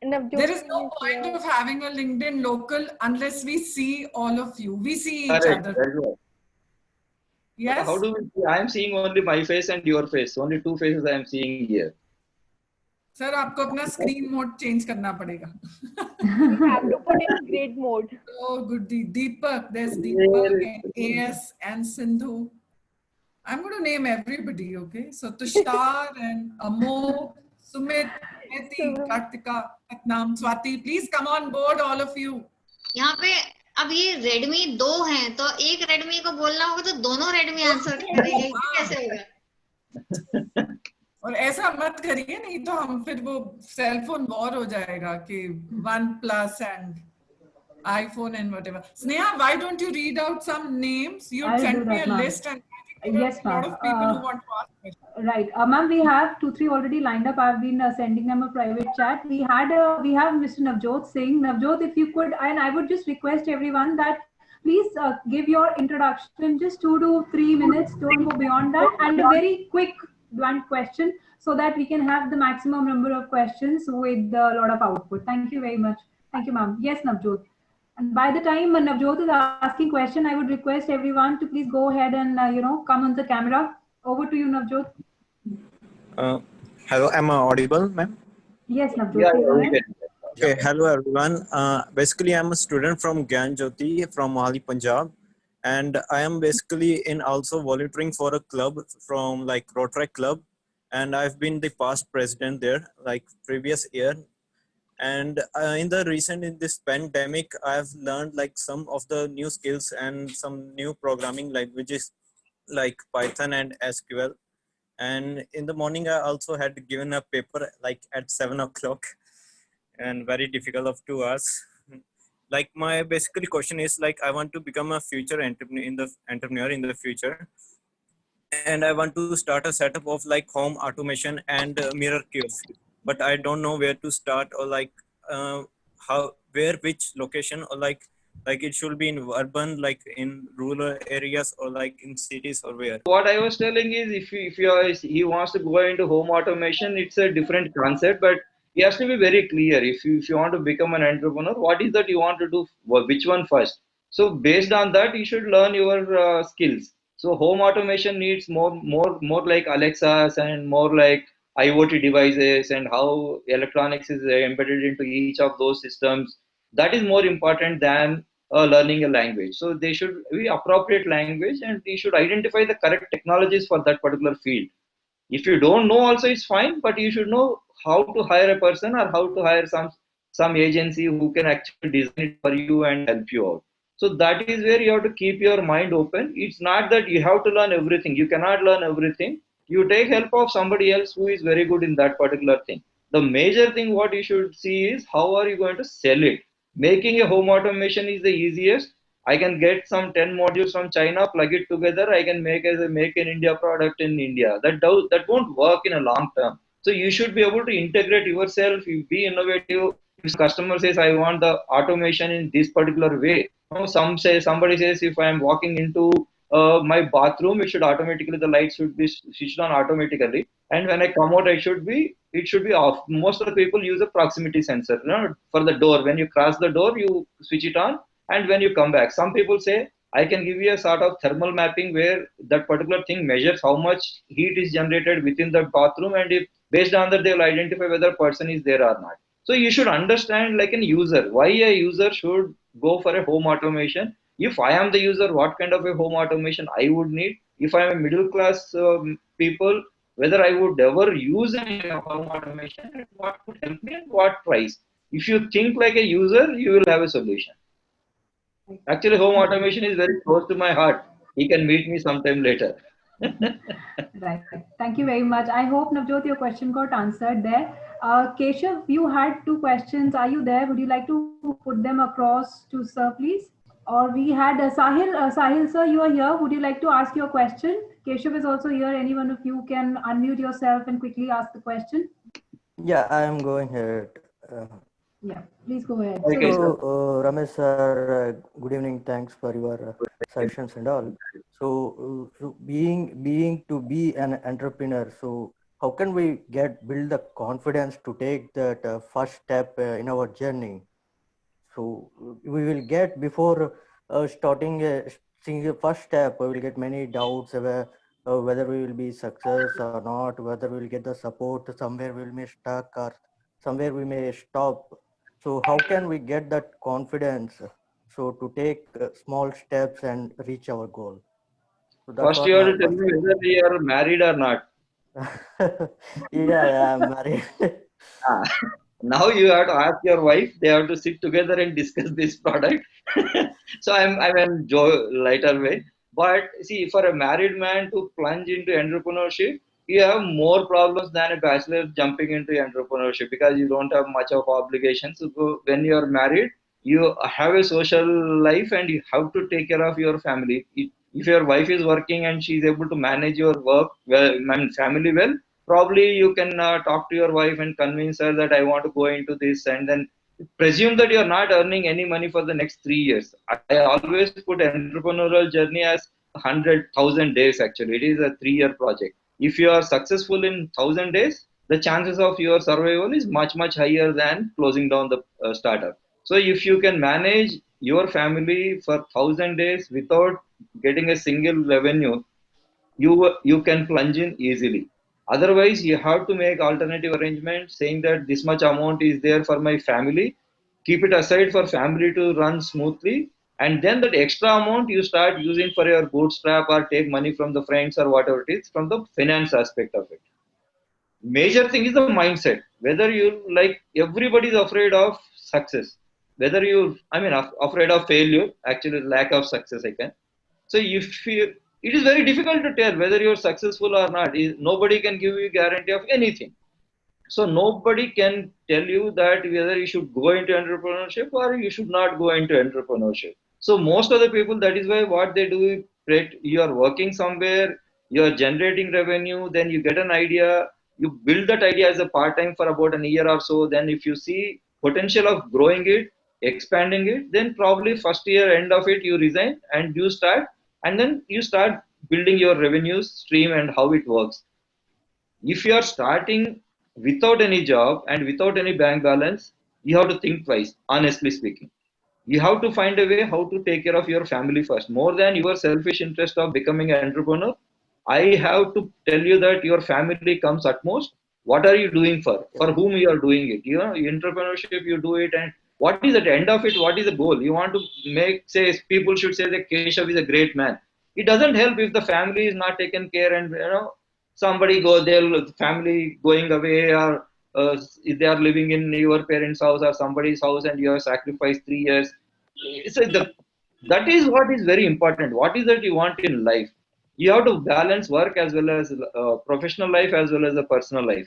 There is no point of having a LinkedIn local unless we see all of you. We see each Correct. other. Yes. How do we see? I am seeing only my face and your face. Only two faces I am seeing here. Sir, आपको अपना screen mode change करना पड़ेगा. You have to put in grade mode. Oh, good. Deepak. There's Deepak and AS and Sindhu. I'm going to name everybody, okay? So Tushar and Amo, Sumit, Neti, Kartika, Atnam, Swati, please come on board, all of you. यहाँ पे अब ये Redmi 2 हैं, तो एक Redmi को बोलना होगा तो दोनों रेडमी आंसर करेंगे, कैसे होगा? और ऐसा मत करिए, नहीं तो हम फिर वो सेलफोन वॉर हो जाएगा कि OnePlus and iPhone and whatever. Sneha, why don't you read out some names? You sent me a list and yes, a lot of people who want to ask questions. Right, ma'am. We have 2-3 already lined up. I've been sending them a private chat. We have Mr. Navjot Singh. Navjot, if you could, and I would just request everyone that please give your introduction, just 2 to 3 minutes. Don't go beyond that, and a very quick, blunt question, so that we can have the maximum number of questions with a lot of output. Thank you very much. Thank you, ma'am. Yes, Navjot. And by the time Navjot is asking question, I would request everyone to please go ahead and come on the camera. Over to you, Navjot. Hello, am I audible, ma'am? Yes, Navjot. Okay, hello everyone. Basically, I'm a student from Gyan Jyoti from Mohali, Punjab, and I am basically in also volunteering for a club from like Rotary Club, and I've been the past president there like previous year. And in this pandemic, I've learned like some of the new skills and some new programming languages like Python and SQL. And in the morning, I also had given a paper like at 7 o'clock and very difficult of 2 hours. Like my basically question is like, I want to become a future entrepreneur in the future. And I want to start a setup of like home automation and mirror kiosk. But I don't know where to start or like how, where, which location, or like it should be in urban, like in rural areas, or like in cities, or where? What I was telling is, he wants to go into home automation, it's a different concept, but he has to be very clear. If you want to become an entrepreneur, what is that you want to do? Which one first? So based on that, you should learn your skills. So home automation needs more like Alexas and more like IoT devices, and how electronics is embedded into each of those systems. That is more important than learning a language. So they should be appropriate language, and they should identify the correct technologies for that particular field. If you don't know also, it's fine, but you should know how to hire a person, or how to hire some agency who can actually design it for you and help you out. So that is where you have to keep your mind open. It's not that you have to learn everything. You cannot learn everything. You take help of somebody else who is very good in that particular thing. The major thing what you should see is, how are you going to sell it? Making a home automation is the easiest. I can get some 10 modules from China, plug it together. I can make as a make in India product in India. That won't work in a long term. So you should be able to integrate yourself. You be innovative. If customer says, I want the automation in this particular way. Somebody says, if I am walking into my bathroom, it should automatically, the light should be switched on automatically. And when I come out, it should be off. Most of the people use a proximity sensor, for the door. When you cross the door, you switch it on, and when you come back, some people say, I can give you a sort of thermal mapping where that particular thing measures how much heat is generated within the bathroom, and if based on that, they will identify whether person is there or not. So you should understand, like a user, why a user should go for a home automation. If I am the user, what kind of a home automation I would need. If I am a middle class people, whether I would ever use a home automation, and what would help me, and what price. If you think like a user, you will have a solution. Actually, home automation is very close to my heart. He can meet me sometime later. Right. Thank you very much. I hope, Navjot, your question got answered there. Keshav, you had two questions. Are you there? Would you like to put them across to Sir, please? Or we had Sahil. Sahil, sir, you are here. Would you like to ask your question? Keshav is also here. Any one of you can unmute yourself and quickly ask the question. Yeah, I am going ahead. Yeah, please go ahead. Okay, So, Ramesh sir, good evening. Thanks for your sessions and all. So being to be an entrepreneur, so how can we build the confidence to take that first step in our journey? So we will get before starting seeing the first step, we will get many doubts about whether we will be success or not, whether we will get the support, somewhere we may stuck or somewhere we may stop. So how can we get that confidence? So to take small steps and reach our goal. So that's first what you have my to tell first. me whether you are married or not. Yeah, I'm married. Ah, now you have to ask your wife. They have to sit together and discuss this product. So I'm in lighter way. But see, for a married man to plunge into entrepreneurship, you have more problems than a bachelor jumping into entrepreneurship, because you don't have much of obligations. So when you are married, you have a social life, and you have to take care of your family. If your wife is working and she is able to manage your work well, I mean family well, probably you can talk to your wife and convince her that I want to go into this, and then presume that you are not earning any money for the next 3 years. I always put entrepreneurial journey as 100,000 days. Actually, it is a 3-year project. If you are successful in 1,000 days, the chances of your survival is much higher than closing down the startup. So if you can manage your family for 1,000 days without getting a single revenue, you can plunge in easily. Otherwise, you have to make alternative arrangements, saying that this much amount is there for my family, keep it aside for family to run smoothly, and then that extra amount you start using for your bootstrap, or take money from the friends, or whatever it is, from the finance aspect of it. Major thing is the mindset. Whether you, like, everybody is afraid of success, whether you, I mean, afraid of failure, actually lack of success, I can. So if you, it is very difficult to tell whether you're successful or not. Nobody can give you guarantee of anything. So nobody can tell you that whether you should go into entrepreneurship or you should not go into entrepreneurship. So most of the people, that is why what they do is, you are working somewhere, you are generating revenue, then you get an idea, you build that idea as a part time for about a year or so. Then if you see potential of growing it, expanding it, then probably first year end of it you resign and you start, and then you start building your revenue stream and how it works. If you are starting without any job and without any bank balance, you have to think twice, honestly speaking. You have to find a way how to take care of your family first, more than your selfish interest of becoming an entrepreneur. I have to tell you that your family comes at most. What are you doing for whom you are doing it? You know, entrepreneurship, you do it, and what is at the end of it? What is the goal? You want to make, say, people should say that Keshav is a great man. It doesn't help if the family is not taken care, and somebody go there, family going away, or if they are living in your parents' house or somebody's house, and you have sacrificed 3 years. So that is what is very important. What is that you want in life? You have to balance work as well as professional life as well as the personal life.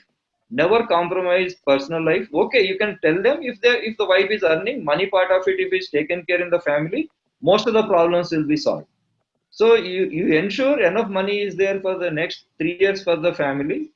Never compromise personal life. Okay, you can tell them if the wife is earning money, part of it if it's taken care in the family, most of the problems will be solved. So you ensure enough money is there for the next 3 years for the family.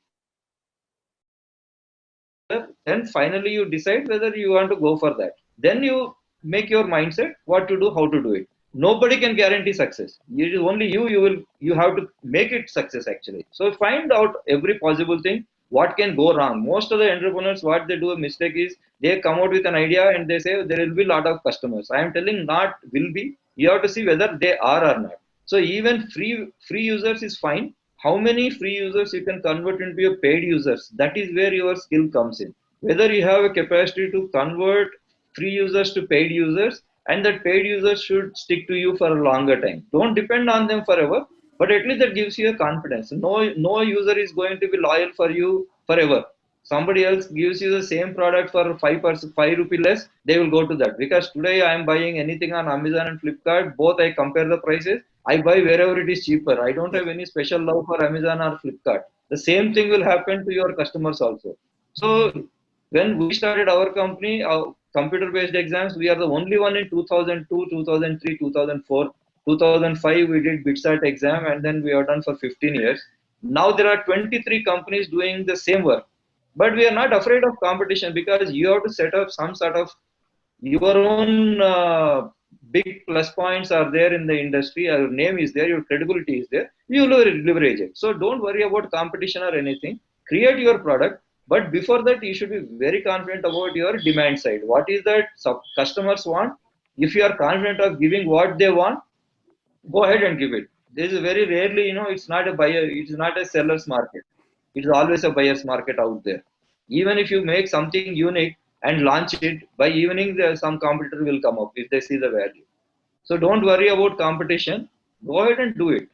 Then finally you decide whether you want to go for that. Then you make your mindset what to do, how to do it. Nobody can guarantee success. It is only you have to make it success actually. So find out every possible thing. What can go wrong? Most of the entrepreneurs, what they do a mistake is they come out with an idea and they say there will be a lot of customers. I am telling not will be. You have to see whether they are or not. So even free users is fine. How many free users you can convert into your paid users? That is where your skill comes in. Whether you have a capacity to convert free users to paid users, and that paid users should stick to you for a longer time. Don't depend on them forever, but at least that gives you a confidence. No user is going to be loyal for you forever. Somebody else gives you the same product for 5 rupee less, they will go to that. Because today I am buying anything on Amazon and Flipkart, both I compare the prices. I buy wherever it is cheaper. I don't have any special love for Amazon or Flipkart. The same thing will happen to your customers also. So when we started our company, our computer-based exams, we are the only one in 2002, 2003, 2004, 2005. We did BITSAT exam, and then we are done for 15 years. Now there are 23 companies doing the same work, but we are not afraid of competition because you have to set up some sort of your own big plus points are there in the industry. Your name is there, your credibility is there. You leverage it. So don't worry about competition or anything. Create your product, but before that, you should be very confident about your demand side. What is that customers want? If you are confident of giving what they want, go ahead and give it. This is very rarely, it's not a buyer, it's not a seller's market. It's always a buyer's market out there. Even if you make something unique and launch it, by evening, some competitor will come up if they see the value. So don't worry about competition. Go ahead and do it.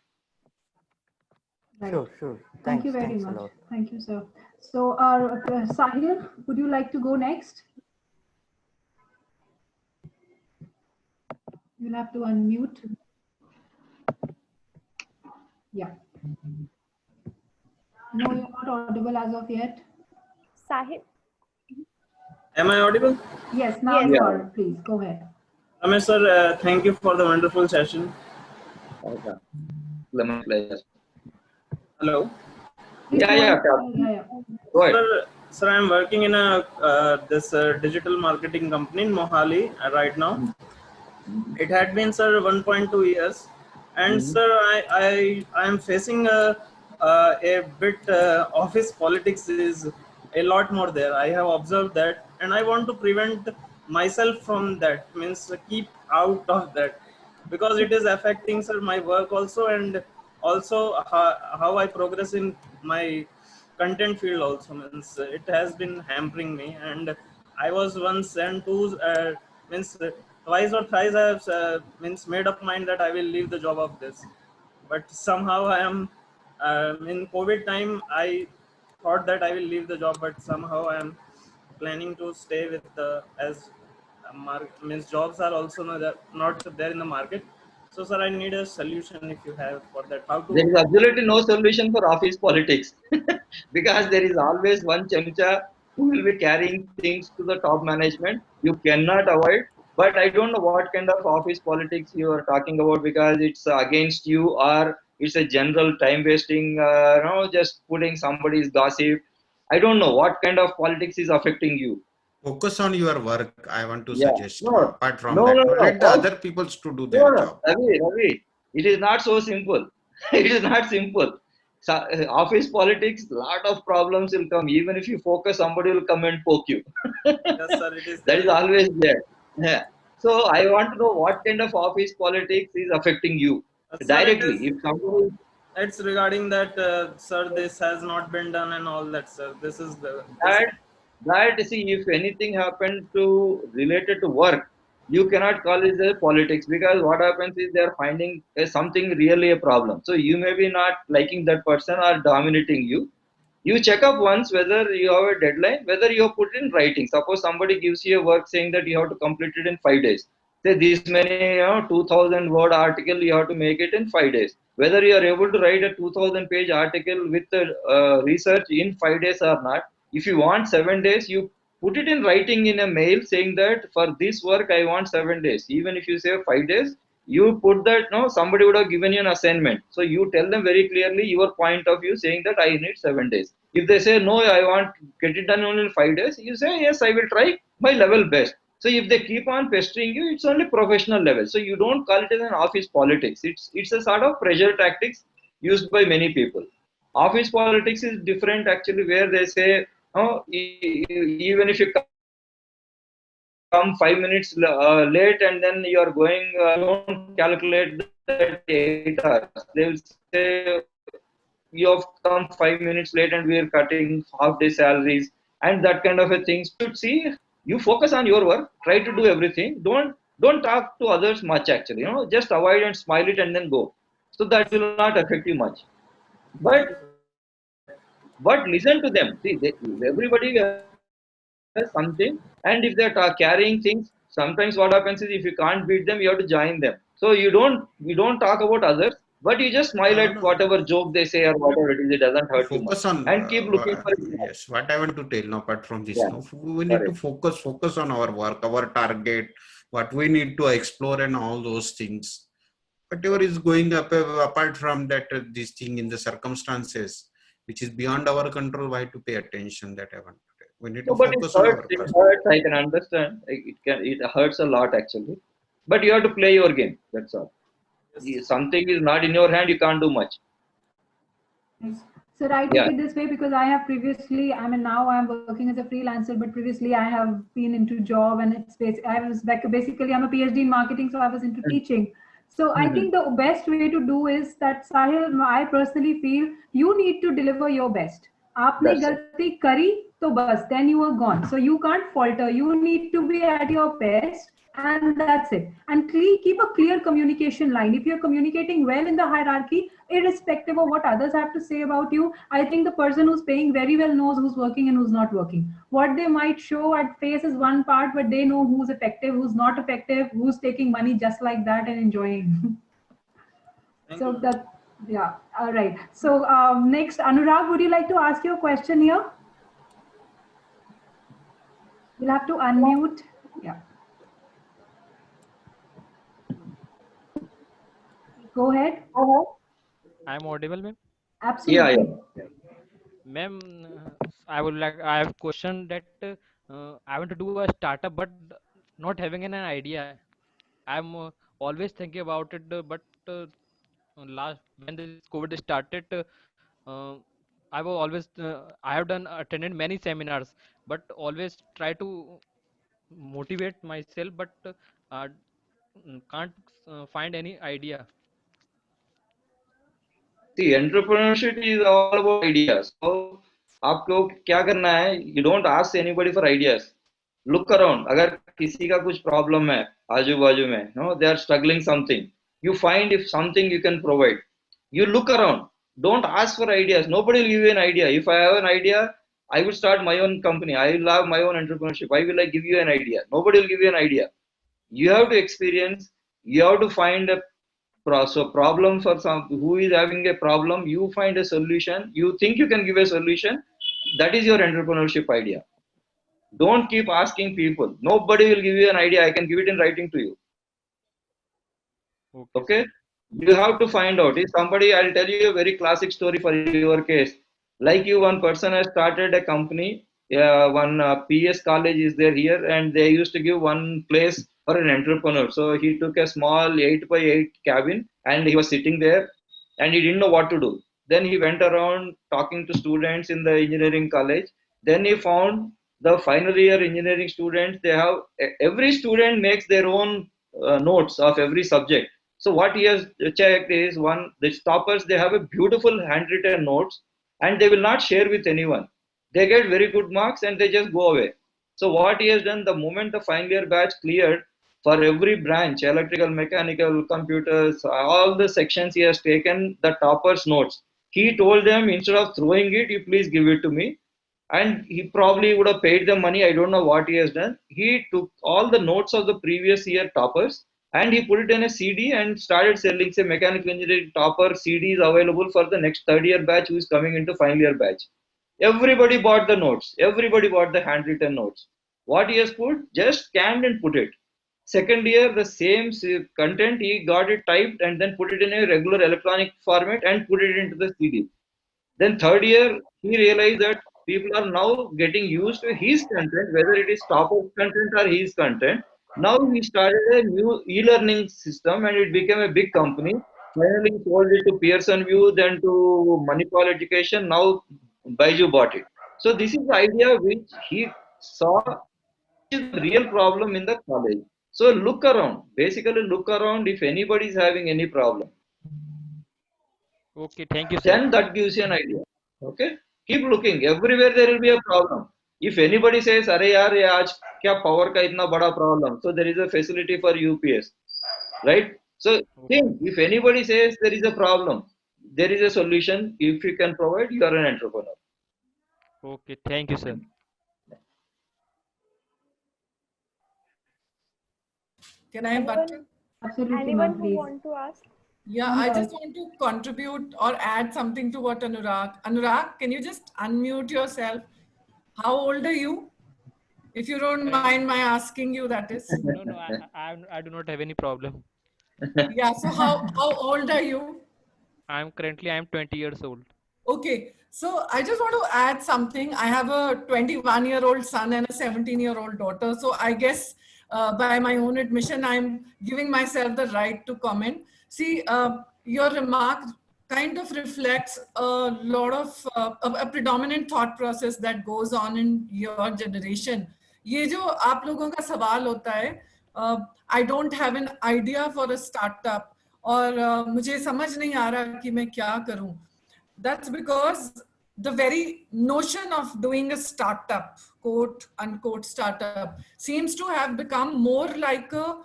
Right. Sure. Thank you very Thanks much. a lot. Thank you, sir. So, Sahil, would you like to go next? You'll have to unmute. Yeah. No, you're not audible as of yet. Sahil. Am I audible? Yes, now you are. Please go ahead. Ramesh sir, thank you for the wonderful session. Okay. My pleasure. Hello. Yeah. Go ahead. Sir, I'm working in this digital marketing company in Mohali right now. It had been, sir, 1.2 years, and sir, I am facing a bit office politics is a lot more there. I have observed that, and I want to prevent myself from that. Means keep out of that, because it is affecting, sir, my work also, and also how I progress in my content field also. Means it has been hampering me, and I was once sent to means twice or thrice I have means made up mind that I will leave the job of this, but somehow I am in COVID time I thought that I will leave the job, but somehow I am planning to stay with the as means jobs are also not there in the market. So sir, I need a solution if you have for that. How to? There is absolutely no solution for office politics because there is always one chamcha who will be carrying things to the top management. You cannot avoid. But I don't know what kind of office politics you are talking about because it's against you or it's a general time wasting, just putting somebody's gossip. I don't know what kind of politics is affecting you. Focus on your work. I want to Yeah. suggest. No, Apart from no, that, no, no. let the other peoples to do their No, job. Ravi, it is not so simple. It is not simple. So, office politics, lot of problems will come. Even if you focus, somebody will come and poke you. Yes, sir, it is That is there. always there. Yeah. So I want to know what kind of office politics is affecting you Sir, it directly. is. If somebody, It's regarding that, sir. This has not been done and all that, sir. This is the this. that see, if anything happened to related to work, you cannot call it a politics, because what happens is they are finding something really a problem. So you may be not liking that person or dominating you. You check up once whether you have a deadline, whether you have put in writing. Suppose somebody gives you a work saying that you have to complete it in 5 days. Say this many 2000 word article you have to make it in 5 days. Whether you are able to write a 2000 page article with research in 5 days or not, if you want 7 days, you put it in writing in a mail saying that for this work I want 7 days. Even if you say 5 days, you put that, no, somebody would have given you an assignment. So you tell them very clearly your point of view saying that I need 7 days. If they say no, I want get it done only in 5 days, you say yes, I will try my level best. So if they keep on pestering you, it's only professional level. So you don't call it as an office politics. It's a sort of pressure tactics used by many people. Office politics is different actually, where they say, oh, even if you come 5 minutes late and then you are going, don't calculate that 8 hours. They will say you have come 5 minutes late and we are cutting half day salaries and that kind of a thing. Should see, you focus on your work, try to do everything. Don't talk to others much actually. Just avoid and smile it and then go. So that will not affect you much. But listen to them. See, everybody has something, and if they're carrying things, sometimes what happens is if you can't beat them, you have to join them. So you don't talk about others, but you just smile at whatever No. joke they say or whatever it is. It doesn't hurt you much, Focus on and keep looking for a job. yes. What I want to tell now, apart from this, Yeah, no, we need to correct. focus on our work, our target, what we need to explore, and all those things. Whatever is going up apart from that, this thing in the circumstances which is beyond our control, why to pay attention? That I want to tell. We need No, to but it focus on hurts. our It purpose. hurts. I can understand. It hurts a lot actually, but you have to play your game. That's all. Something is not in your hand, you can't do much. Yes. So I take Yeah. it this way because I have previously, I mean, now I'm working as a freelancer, but previously I have been into job and I was basically, I'm a PhD in marketing, so I was into teaching. So I think the best way to do is that Sahil, I personally feel you need to deliver your best. आपने That's it. गलती करी तो बस then you are gone. So you can't falter. You need to be at your best, and that's it. And keep a clear communication line. If you're communicating well in the hierarchy, irrespective of what others have to say about you, I think the person who's paying very well knows who's working and who's not working. What they might show at face is one part, but they know who's effective, who's not effective, who's taking money just like that and enjoying. So that, yeah, all right. So next, Anurag, would you like to ask your question here? You'll have to unmute. Yeah. Go ahead. I'm audible, ma'am. Absolutely. Yeah. Ma'am, I have question that I want to do a startup, but not having an idea. I'm always thinking about it, but last when this COVID started, uh, I have done attended many seminars, but always try to motivate myself, but can't find any idea. See, entrepreneurship is all about ideas. So आपको क्या करना है? You don't ask anybody for ideas. Look around. अगर किसी का कुछ problem है आजू बाजू में, no, they are struggling something. You find if something you can provide. You look around. Don't ask for ideas. Nobody will give you an idea. If I have an idea, I will start my own company. I will have my own entrepreneurship. Why will I give you an idea? Nobody will give you an idea. You have to experience. You have to find a so problem for some who is having a problem. You find a solution. You think you can give a solution. That is your entrepreneurship idea. Don't keep asking people. Nobody will give you an idea. I can give it in writing to you. Okay, Okay, sir. you have to find out. If somebody, I'll tell you a very classic story for your case. Like you, one person has started a company one PS college is there here, and they used to give one place for an entrepreneur. So he took a small 8 by 8 cabin, and he was sitting there, and he didn't know what to do. Then he went around talking to students in the engineering college. Then he found the final year engineering students. They have every student makes their own notes of every subject. So what he has checked is, one, the toppers, they have a beautiful handwritten notes, and they will not share with anyone. They get very good marks and they just go away. So what he has done, the moment the final year batch cleared, for every branch, electrical, mechanical, computers, all the sections, he has taken the toppers notes. He told them, instead of throwing it, you please give it to me. And he probably would have paid the money. I don't know what he has done. He took all the notes of the previous year toppers and he put it in a CD and started selling. Say mechanical engineering topper CD is available for the next third year batch who is coming into final year batch. Everybody bought the notes. Everybody bought the handwritten notes. What he has put, just scanned and put it. Second year, the same content, he got it typed and then put it in a regular electronic format and put it into the CD. Then third year, he realized that people are now getting used to his content, whether it is top of content or his content. Now he started a new e-learning system and it became a big company. Finally, he sold it to Pearson View, then to Manipal Education. Now Baiju bought it. So this is the idea which he saw is the real problem in the college. So look around. Basically, look around if anybody is having any problem. Okay, thank you, sir. Then that gives you an idea. Okay, keep looking. Everywhere there will be a problem. If anybody says, "Arey yaar, ye aaj kya power ka itna bada problem?" So there is a facility for UPS, right? So think, if anybody says there is a problem, there is a solution. If you can provide, you are an entrepreneur. Okay, thank you, sir. Can I butt in? Absolutely, Anyone ma'am, who please. want to ask? Yeah, I just want to contribute or add something to what Anurag. Anurag, can you just unmute yourself? How old are you? If you don't mind my asking you, that is. No, I do not have any problem. Yeah, so how old are you? I'm 20 years old. Okay, so I just want to add something. I have a 21-year-old son and a 17-year-old daughter. So I guess by my own admission, I'm giving myself the right to comment. See, your remark kind of reflects a lot of a predominant thought process that goes on in your generation. ये जो आप लोगों का सवाल होता है, I don't have an idea for a startup और मुझे समझ नहीं आ रहा कि मैं क्या करूं. That's because the very notion of doing a startup, quote unquote startup, seems to have become more like a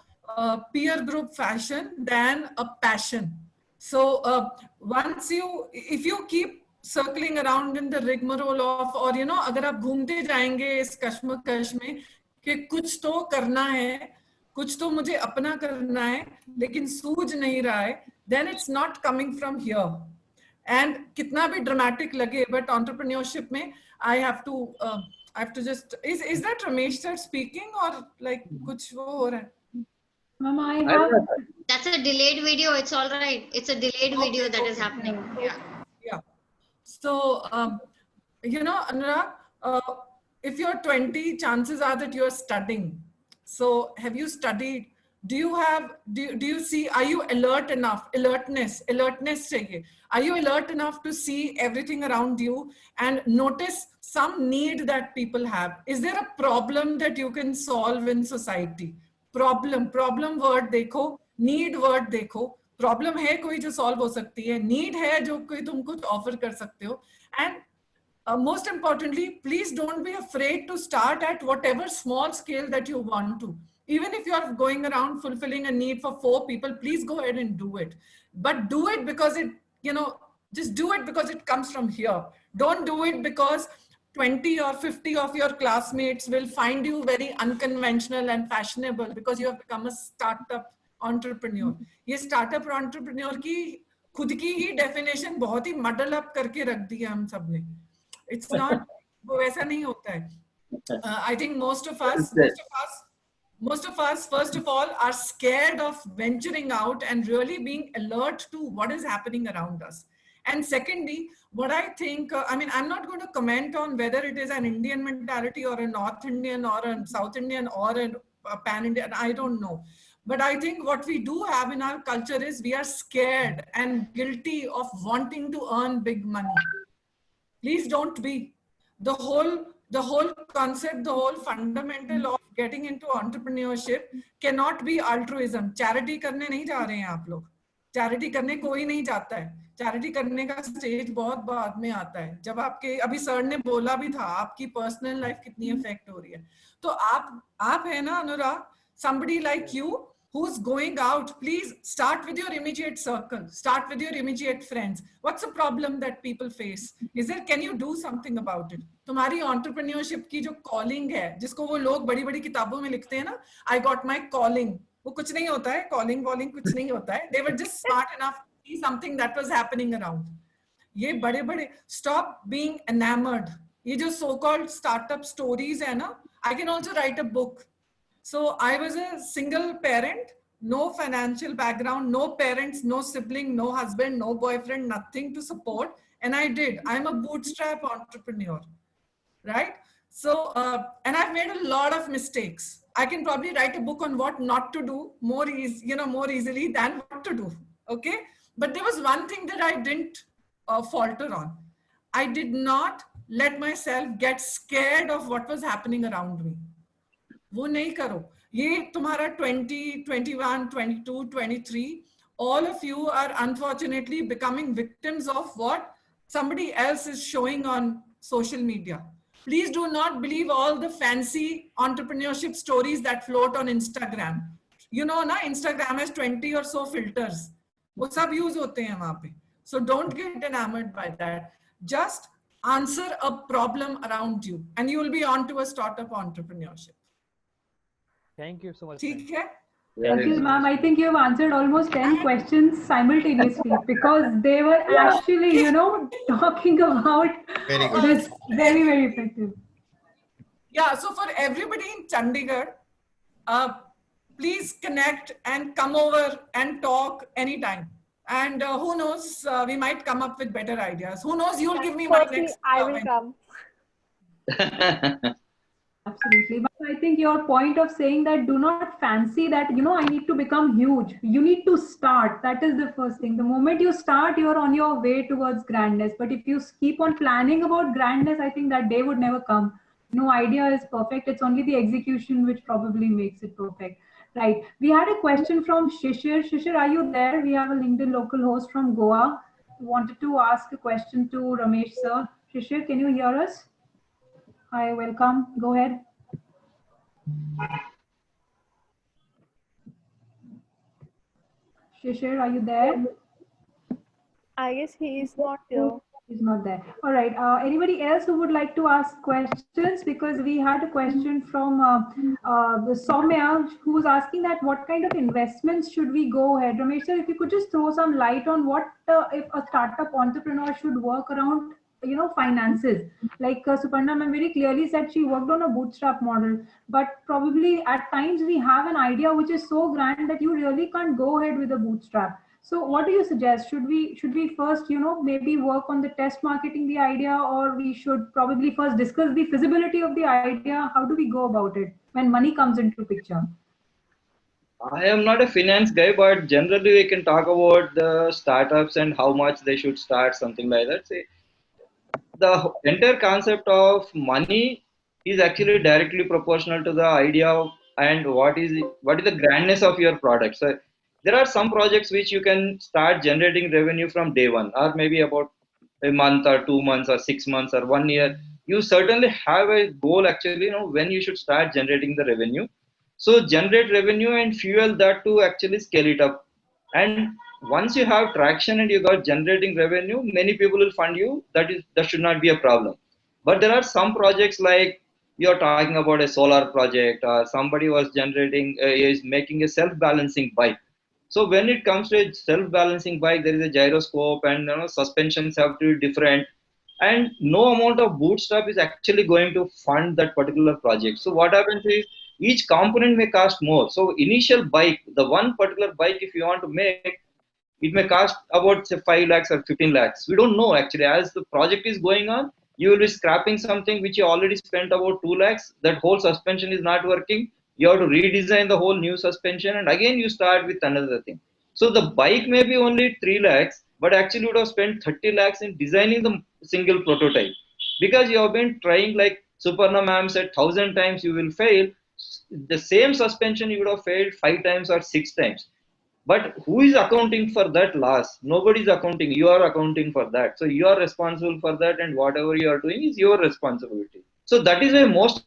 peer group fashion than a passion. So if you keep circling around in the rigmarole of, or अगर आप घूमते जाएंगे इस कश्मकश में कि कुछ तो करना है, कुछ तो मुझे अपना करना है, लेकिन सूझ नहीं रहा है, then it's not coming from here. And kitna bhi dramatic lage, but entrepreneurship mein I have to just, is that Ramesh sir speaking or like kuch wo ho raha hai? Ma'am, I have. That's a delayed video. It's all right. It's a delayed video that is happening. Yeah. So, Anurag, if you're 20, chances are that you're studying. So have you studied? Do you see, are you alert enough? Alertness chahiye. Are you alert enough to see everything around you and notice some need that people have? Is there a problem that you can solve in society? Problem word देखो, need word देखो. Problem है कोई जो solve हो सकती है, need है जो कोई तुम कुछ offer कर सकते हो. And most importantly, please don't be afraid to start at whatever small scale that you want to. Even if you are going around fulfilling a need for 4 people, please go ahead and do it. But do it because it, just do it because it comes from here. Don't do it because 20 or 50 of your classmates will find you very unconventional and fashionable because you have become a startup entrepreneur. ये startup entrepreneur की खुद की ही definition बहुत ही muddle up करके रख दी है हम सब ने. It's not, वो वैसा नहीं होता है. I think most of us, first of all, are scared of venturing out and really being alert to what is happening around us. And secondly, what I think, I mean, I'm not going to comment on whether it is an Indian mentality or a North Indian or a South Indian or a Pan-Indian, I don't know. But I think what we do have in our culture is we are scared and guilty of wanting to earn big money. Please don't be. The whole concept, the whole fundamental of getting into entrepreneurship cannot be altruism. Charity करने नहीं जा रहे हैं आप लोग. Charity करने कोई नहीं जाता है. Charity करने का स्टेज बहुत बाद में आता है. जब आपके अभी सर ने बोला भी था आपकी पर्सनल लाइफ कितनी इफेक्ट हो रही है. तो आप है ना अनुराग, somebody like you who's going out, please start with your immediate circle, start with your immediate friends. What's the problem that people face? Can you do something about it? तुम्हारी entrepreneurship की जो calling है, जिसको वो लोग बड़ी बड़ी किताबों में लिखते हैं ना, I got my calling, वो कुछ नहीं होता है, calling कुछ नहीं होता है. They were just smart enough to see something that was happening around. ये बड़े बड़े, stop being enamored. ये जो so-called startup stories है ना, I can also write a book. So I was a single parent, no financial background, no parents, no sibling, no husband, no boyfriend, nothing to support. And I did. I'm a bootstrap entrepreneur, right? So, and I've made a lot of mistakes. I can probably write a book on what not to do more easily than what to do. Okay. But there was one thing that I didn't falter on. I did not let myself get scared of what was happening around me. वो नहीं करो. ये तुम्हारा 20, 21, 22, 23, all of you are unfortunately becoming victims of what somebody else is showing on social media. Please do not believe all the fancy entrepreneurship stories that float on Instagram. You know, na, Instagram has 20 or so filters. वो सब use होते हैं वहाँ पे. So don't get enamored by that. Just answer a problem around you and you will be on to a startup entrepreneurship. Thank you so much. ठीक है? Thank you, ma'am. I think you have answered almost 10 questions simultaneously because they were actually, talking about this. Very, very effective. Yeah, so for everybody in Chandigarh, please connect and come over and talk anytime. And who knows, we might come up with better ideas. Who knows, you'll give me my next. I will come. Absolutely. But I think your point of saying that do not fancy that, I need to become huge. You need to start. That is the first thing. The moment you start, you're on your way towards grandness. But if you keep on planning about grandness, I think that day would never come. No idea is perfect. It's only the execution which probably makes it perfect. Right. We had a question from Shishir. Shishir, are you there? We have a LinkedIn local host from Goa who wanted to ask a question to Ramesh sir. Shishir, can you hear us? Hi, welcome. Go ahead. Shishir, are you there? I guess he is not there. He's not there. All right. Anybody else who would like to ask questions? Because we had a question from Soumya, who's asking that what kind of investments should we go ahead? Ramesh sir, if you could just throw some light on what if a startup entrepreneur should work around, finances. Like Suparna ma'am very clearly said she worked on a bootstrap model, but probably at times we have an idea which is so grand that you really can't go ahead with a bootstrap. So what do you suggest? Should we first, maybe work on the test marketing the idea, or we should probably first discuss the feasibility of the idea? How do we go about it when money comes into picture? I am not a finance guy, but generally we can talk about the startups and how much they should start, something like that. See, the entire concept of money is actually directly proportional to the idea of and what is the grandness of your product. So there are some projects which you can start generating revenue from day one, or maybe about a month or 2 months or 6 months or 1 year. You certainly have a goal actually, when you should start generating the revenue. So generate revenue and fuel that to actually scale it up. And once you have traction and you got generating revenue, many people will fund you. That should not be a problem. But there are some projects like you're talking about a solar project, or somebody was is making a self-balancing bike. So when it comes to a self-balancing bike, there is a gyroscope and suspensions have to be different, and no amount of bootstrap is actually going to fund that particular project. So what happens is each component may cost more. So initial bike, the one particular bike, if you want to make, It may cost about say 5 lakhs or 15 lakhs. We don't know actually. As the project is going on, you will be scrapping something which you already spent about 2 lakhs. That whole suspension is not working. You have to redesign the whole new suspension, and again you start with another thing. So the bike may be only 3 lakhs, but actually you would have spent 30 lakhs in designing the single prototype, because you have been trying, like Suparna ma'am said, 1,000 times you will fail. The same suspension you would have failed 5 times or 6 times. But who is accounting for that loss? Nobody is accounting. You are accounting for that. So you are responsible for that, and whatever you are doing is your responsibility. So that is why most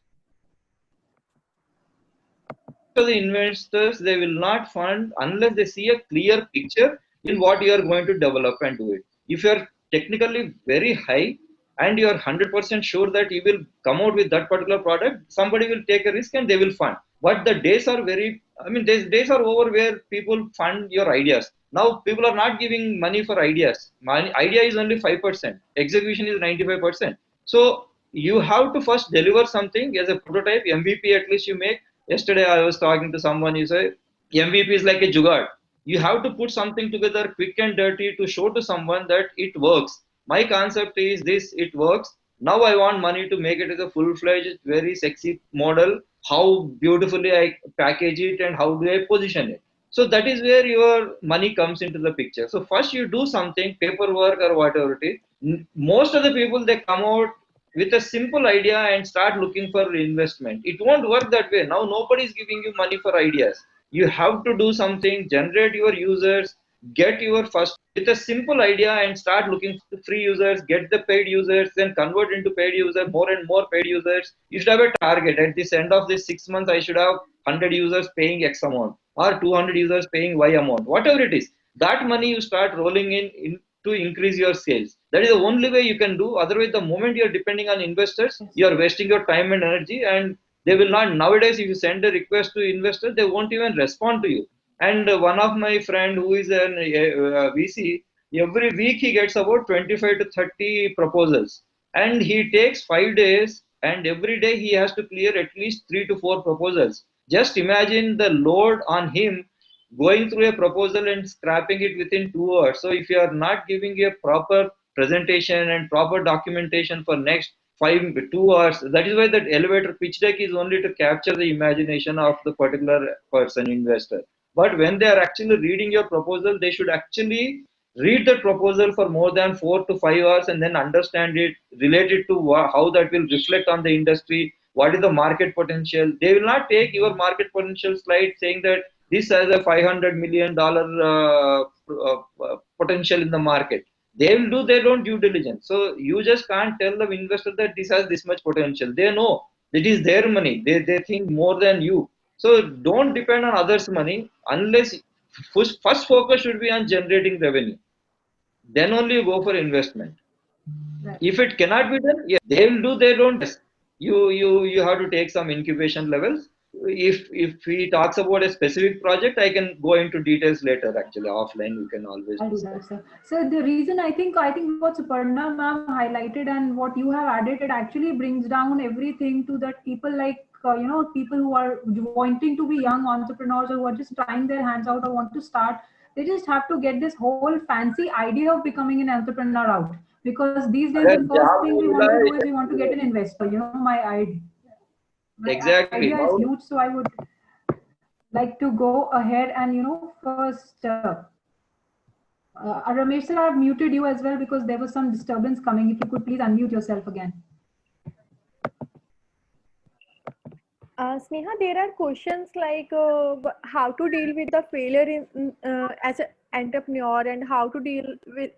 of the investors, they will not fund unless they see a clear picture in what you are going to develop and do it. If you are technically very high and you are 100% sure that you will come out with that particular product, somebody will take a risk and they will fund. But the days are days are over where people fund your ideas. Now people are not giving money for ideas. Idea is only 5%. Execution is 95%. So you have to first deliver something as a prototype, MVP at least you make. Yesterday I was talking to someone, he said MVP is like a jugaad. You have to put something together quick and dirty to show to someone that it works. My concept is this, it works. Now I want money to make it as a full-fledged, very sexy model. How beautifully I package it and how do I position it. So that is where your money comes into the picture. So first you do something, paperwork or whatever it is. Most of the people, they come out with a simple idea and start looking for investment. It won't work that way. Now nobody is giving you money for ideas. You have to do something, generate your users, get your first with a simple idea and start looking for free users, get the paid users, then convert into paid users, more and more paid users. You should have a target. At this end of this 6 months, I should have 100 users paying X amount or 200 users paying Y amount, whatever it is. That money you start rolling in to increase your sales. That is the only way you can do. Otherwise, the moment you are depending on investors, you are wasting your time and energy, and they will not. Nowadays, if you send a request to investors, they won't even respond to you. And one of my friend who is an VC, every week he gets about 25 to 30 proposals, and he takes 5 days, and every day he has to clear at least 3 to 4 proposals. Just imagine the load on him going through a proposal and scrapping it within 2 hours. So if you are not giving a proper presentation and proper documentation for next 2 hours, that is why that elevator pitch deck is only to capture the imagination of the particular person, investor. But when they are actually reading your proposal, they should actually read the proposal for more than 4 to 5 hours and then understand it, relate it to how that will reflect on the industry, what is the market potential. They will not take your market potential slide saying that this has a $500 million potential in the market. They will do their own due diligence. So you just can't tell the investor that this has this much potential. They know it is their money. They think more than you. So don't depend on others' money unless first focus should be on generating revenue. Then only you go for investment. Right. If it cannot be done, yeah, they will do their own test. You have to take some incubation levels. If he talks about a specific project, I can go into details later. Actually, offline you can always I'll do discuss. that, sir. So the reason I think what Suparna ma'am highlighted and what you have added, it actually brings down everything to that people like people who are wanting to be young entrepreneurs or who are just trying their hands out or want to start. They just have to get this whole fancy idea of becoming an entrepreneur out, because these days the first thing we want to do is we want to get an investor. My Exactly. idea is huge, so I would like to go ahead and first. Ramesh sir, I've muted you as well because there was some disturbance coming. If you could please unmute yourself again. Sneha, there are questions like how to deal with the failure as an entrepreneur and how to deal with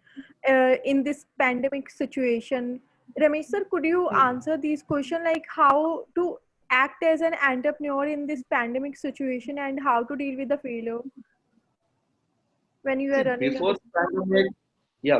in this pandemic situation. Ramesh sir, could you answer these questions like how to act as an entrepreneur in this pandemic situation and how to deal with the failure when you are running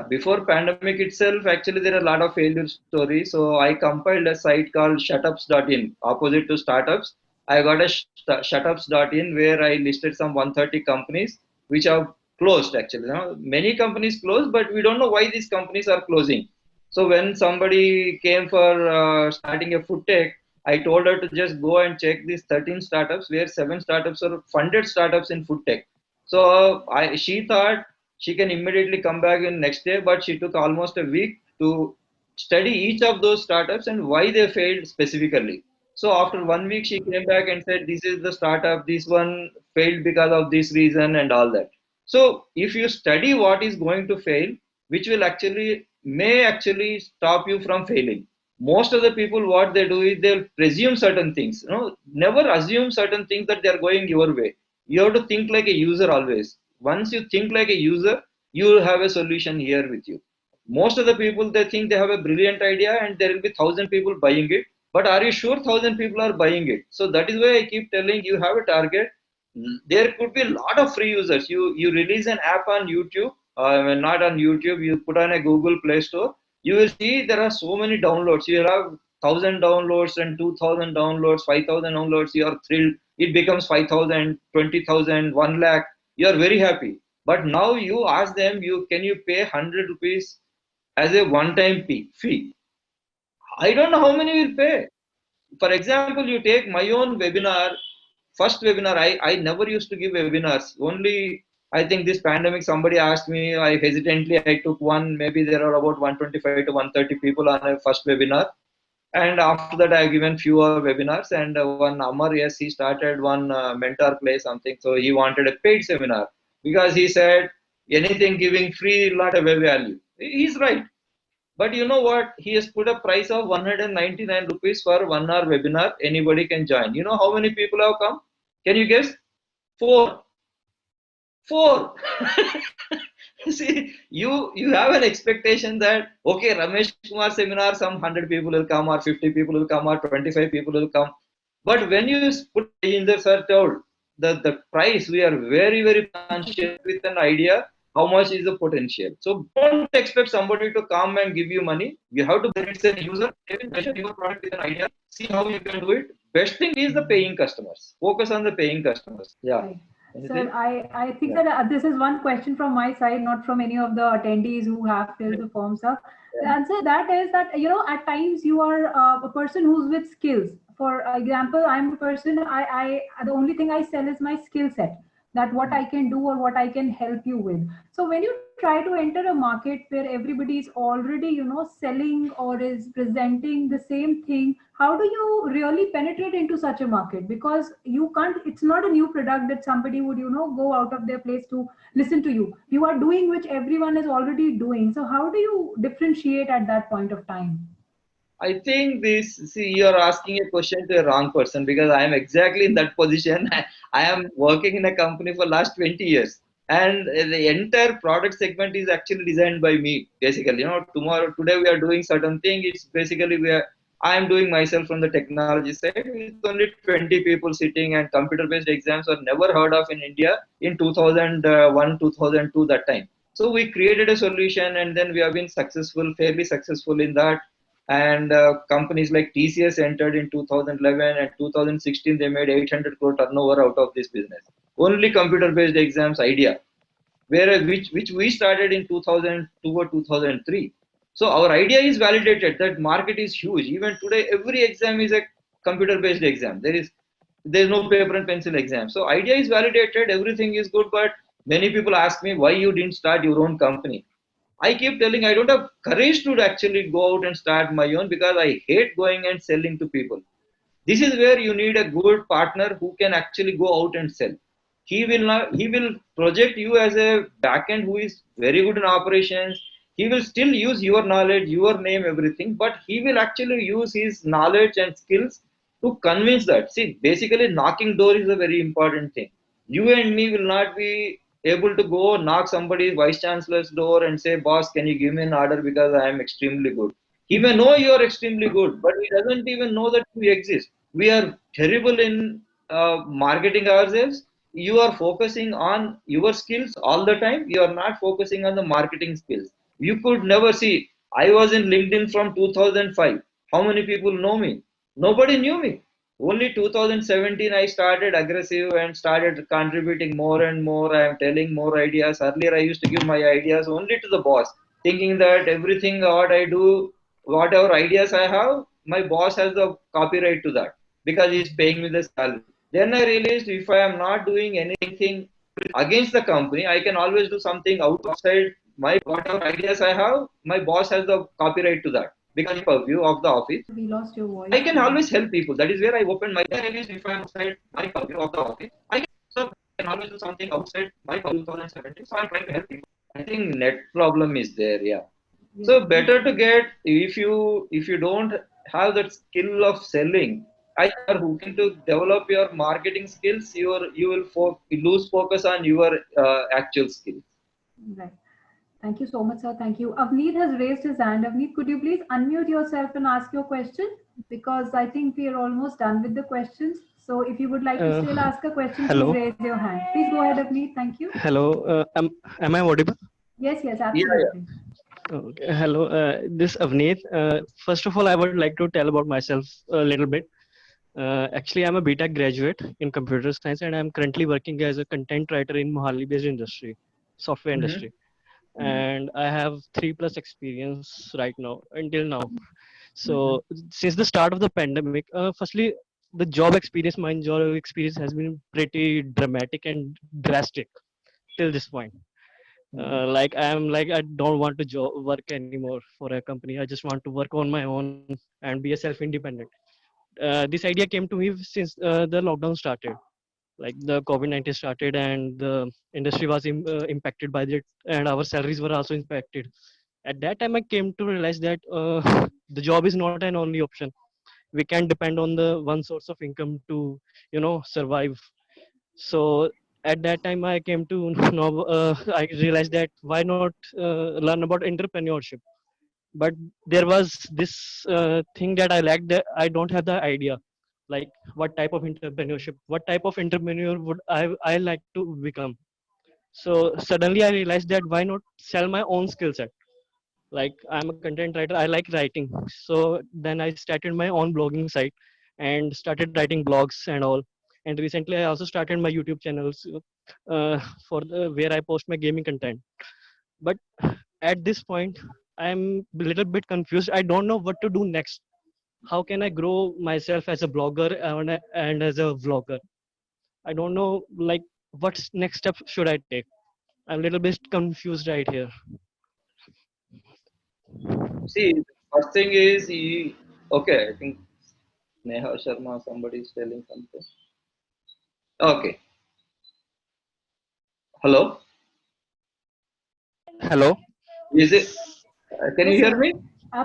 Before pandemic itself, actually there are a lot of failure stories. So I compiled a site called shutups.in, opposite to startups. I got a shutups.in where I listed some 130 companies which have closed actually. Many companies closed, but we don't know why these companies are closing. So when somebody came for starting a food tech, I told her to just go and check these 13 startups where 7 startups are funded startups in food tech. So she thought she can immediately come back in next day, but she took almost a week to study each of those startups and why they failed specifically. So after 1 week, she came back and said, "This is the startup. This one failed because of this reason and all that." So if you study what is going to fail, which will actually may actually stop you from failing. Most of the people, what they do is they'll presume certain things. Never assume certain things that they are going your way. You have to think like a user always. Once you think like a user, you will have a solution here with you. Most of the people, they think they have a brilliant idea and there will be 1,000 people buying it. But are you sure 1,000 people are buying it? So that is why I keep telling you have a target. There could be a lot of free users. You release an app on YouTube, not on YouTube. You put on a Google Play Store. You will see there are so many downloads. You have 1,000 downloads and 2,000 downloads, 5,000 downloads. You are thrilled. It becomes 5,000, 20,000, 1 lakh. You are very happy. But now you ask them, can you pay 100 rupees as a one-time fee? I don't know how many will pay. For example, you take my own webinar, first webinar, I never used to give webinars. Only, I think this pandemic, somebody asked me, I took one, maybe there are about 125 to 130 people on a first webinar. And after that, I've given fewer webinars. And one Amar, yes, he started one mentor play something. So he wanted a paid seminar because he said, anything giving free will not have a value. He's right. But you know what? He has put a price of 199 rupees for 1 hour webinar. Anybody can join. You know how many people have come? Can you guess? Four. See, you have an expectation that, okay, Ramesh Kumar seminar, some 100 people will come, or 50 people will come, or 25 people will come. But when you put in the search out the price, we are very, very conscious with an idea how much is the potential. So don't expect somebody to come and give you money. You have to it's a user, measure your product with an idea, see how you can do it. Best thing is the paying customers. Focus on the paying customers. Yeah. Right. Sir, I think that this is one question from my side, not from any of the attendees who have filled the form, sir. The answer that is that, at times you are a person who's with skills. For example, I'm a person, the only thing I sell is my skill set, that what I can do or what I can help you with. So when you try to enter a market where everybody is already, selling or is presenting the same thing, how do you really penetrate into such a market? Because you can't, it's not a new product that somebody would, go out of their place to listen to you. You are doing which everyone is already doing. So how do you differentiate at that point of time? I think you're asking a question to a wrong person, because I am exactly in that position. I am working in a company for last 20 years. And the entire product segment is actually designed by me, basically. Today we are doing certain thing. It's basically I am doing myself from the technology side. It's only 20 people sitting, and computer-based exams were never heard of in India in 2001, 2002, that time. So we created a solution, and then we have been fairly successful in that. And companies like TCS entered in 2011, and 2016 they made 800 crore turnover out of this business. Only computer-based exams idea, which we started in 2002 or 2003. So our idea is validated. That market is huge. Even today, every exam is a computer-based exam. There's no paper and pencil exam. So idea is validated. Everything is good. But many people ask me why you didn't start your own company. I keep telling I don't have courage to actually go out and start my own, because I hate going and selling to people. This is where you need a good partner who can actually go out and sell. He will project you as a backend who is very good in operations. He will still use your knowledge, your name, everything, but he will actually use his knowledge and skills to convince that. See, basically knocking door is a very important thing. You and me will not be able to go knock somebody's vice chancellor's door and say, boss, can you give me an order because I am extremely good. He may know you are extremely good, but he doesn't even know that you exist. We are terrible in marketing ourselves. You are focusing on your skills all the time. You are not focusing on the marketing skills. You could never see. I was in LinkedIn from 2005. How many people know me? Nobody knew me. Only 2017 I started aggressive and started contributing more and more. I am telling more ideas. Earlier I used to give my ideas only to the boss, thinking that everything what I do, whatever ideas I have, my boss has the copyright to that because he's paying me the salary. Then I realized if I am not doing anything against the company. I can always do something outside my whatever ideas I have. My boss has the copyright to that because purview of the office. We lost your voice. I can always help people. That is where I open my release. If I'm outside my purview of the office, I can always do something outside my purview 2017. So I'm trying to help people. I think net problem is there. Yeah. Yes. So better to get if you don't have that skill of selling, I are hoping to develop your marketing skills. You will lose focus on your actual skills. Right. Thank you so much, sir. Thank you. Avneet has raised his hand. Avneet, could you please unmute yourself and ask your question? Because I think we are almost done with the questions. So if you would like to still ask a question, Hello. please raise your hand. Please go ahead, Avneet. Thank you. Hello. Am I audible? Yes, yes, Yeah, absolutely. Okay. Hello. This Avneet. First of all, I would like to tell about myself a little bit. Actually, I'm a BTech graduate in computer science, and I'm currently working as a content writer in Mohali-based industry, software industry. And I have 3+ experience right now until now. So since the start of the pandemic, firstly, the job experience, my job experience has been pretty dramatic and drastic till this point. Like I don't want to work anymore for a company. I just want to work on my own and be a self-independent. This idea came to me since the lockdown started, like the COVID-19 started, and the industry was impacted by it, and our salaries were also impacted. At that time, I came to realize that the job is not an only option. We can't depend on the one source of income to, survive. So at that time, I came to know. I realized that why not learn about entrepreneurship. But there was this thing that I lacked. That I don't have the idea, like what type of entrepreneurship, what type of entrepreneur would I like to become. So suddenly I realized that why not sell my own skill set. Like I'm a content writer, I like writing. So then I started my own blogging site and started writing blogs and all. And recently I also started my YouTube channels for where I post my gaming content. But at this point, I'm a little bit confused. I don't know what to do next. How can I grow myself as a blogger and as a vlogger? I don't know, like, what's next step should I take? I'm a little bit confused right here. See, the first thing is okay. I think Neha Sharma, somebody is telling something. Okay. Hello. Hello. Is it? Can you Yes, hear sir. me?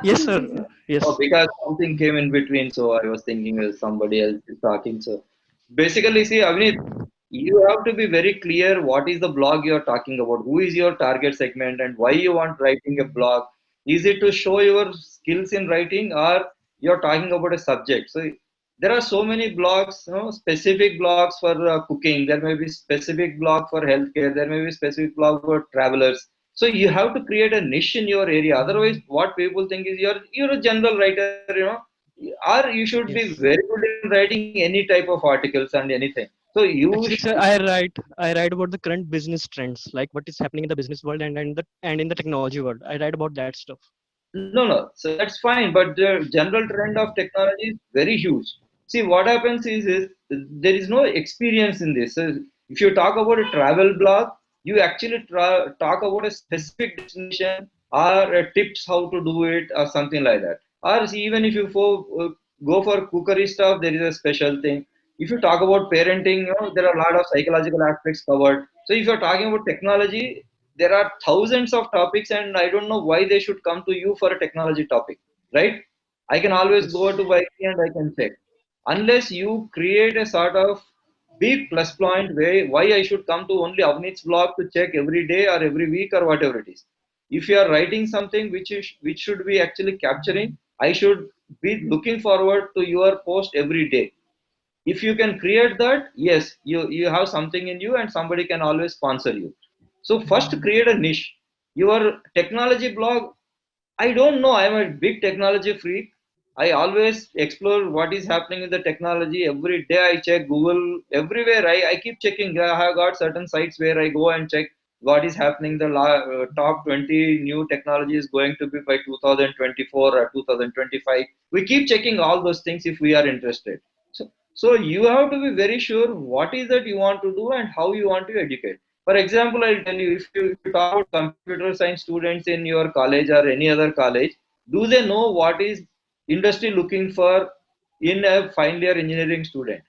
Yes, Absolutely, sir. sir. Yes. Oh, because something came in between, so I was thinking somebody else is talking. So basically, see, Avneet, you have to be very clear what is the blog you're talking about, who is your target segment, and why you want writing a blog. Is it to show your skills in writing, or you're talking about a subject? So there are so many blogs, specific blogs for cooking. There may be specific blog for healthcare. There may be specific blog for travelers. So you have to create a niche in your area. Otherwise, what people think is you're a general writer, or you should be Yes. very good in writing any type of articles and anything. So you Actually, sir, should. I write about the current business trends, like what is happening in the business world and in the technology world. I write about that stuff. No. So that's fine, but the general trend of technology is very huge. See, what happens is there is no experience in this. So if you talk about a travel blog, you actually talk about a specific destination or tips how to do it or something like that. Or see, even if you go for cookery stuff, there is a special thing. If you talk about parenting, there are a lot of psychological aspects covered. So if you're talking about technology, there are thousands of topics, and I don't know why they should come to you for a technology topic, right? I can always go Yes. to Wiki and I can check. Unless you create a sort of big plus point where why I should come to only Avnit's blog to check every day or every week or whatever it is. If you are writing something which should be actually capturing, I should be looking forward to your post every day. If you can create that, yes, you have something in you and somebody can always sponsor you. So first create a niche. Your technology blog, I don't know, I'm a big technology freak. I always explore what is happening in the technology. Every day I check Google, everywhere I keep checking. I have got certain sites where I go and check what is happening. The top 20 new technology is going to be by 2024 or 2025. We keep checking all those things if we are interested. So So you have to be very sure what is that you want to do and how you want to educate. For example, I'll tell you, if you talk about computer science students in your college or any other college, do they know what is industry looking for in a final year engineering student?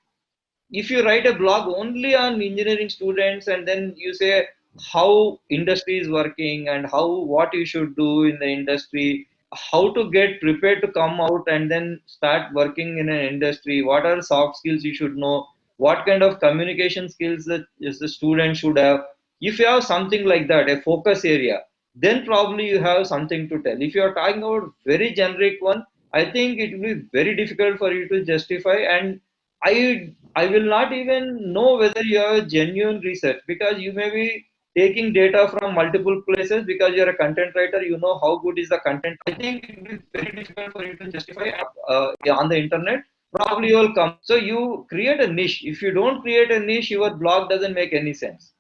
If you write a blog only on engineering students and then you say how industry is working and how what you should do in the industry, how to get prepared to come out and then start working in an industry, what are soft skills you should know, what kind of communication skills that is the student should have. If you have something like that, a focus area, then probably you have something to tell. If you are talking about very generic one, I think it will be very difficult for you to justify, and I will not even know whether you have genuine research, because you may be taking data from multiple places because you're a content writer. You know how good is the content. I think it will be very difficult for you to justify on the internet. Probably you will come. So you create a niche. If you don't create a niche, your blog doesn't make any sense.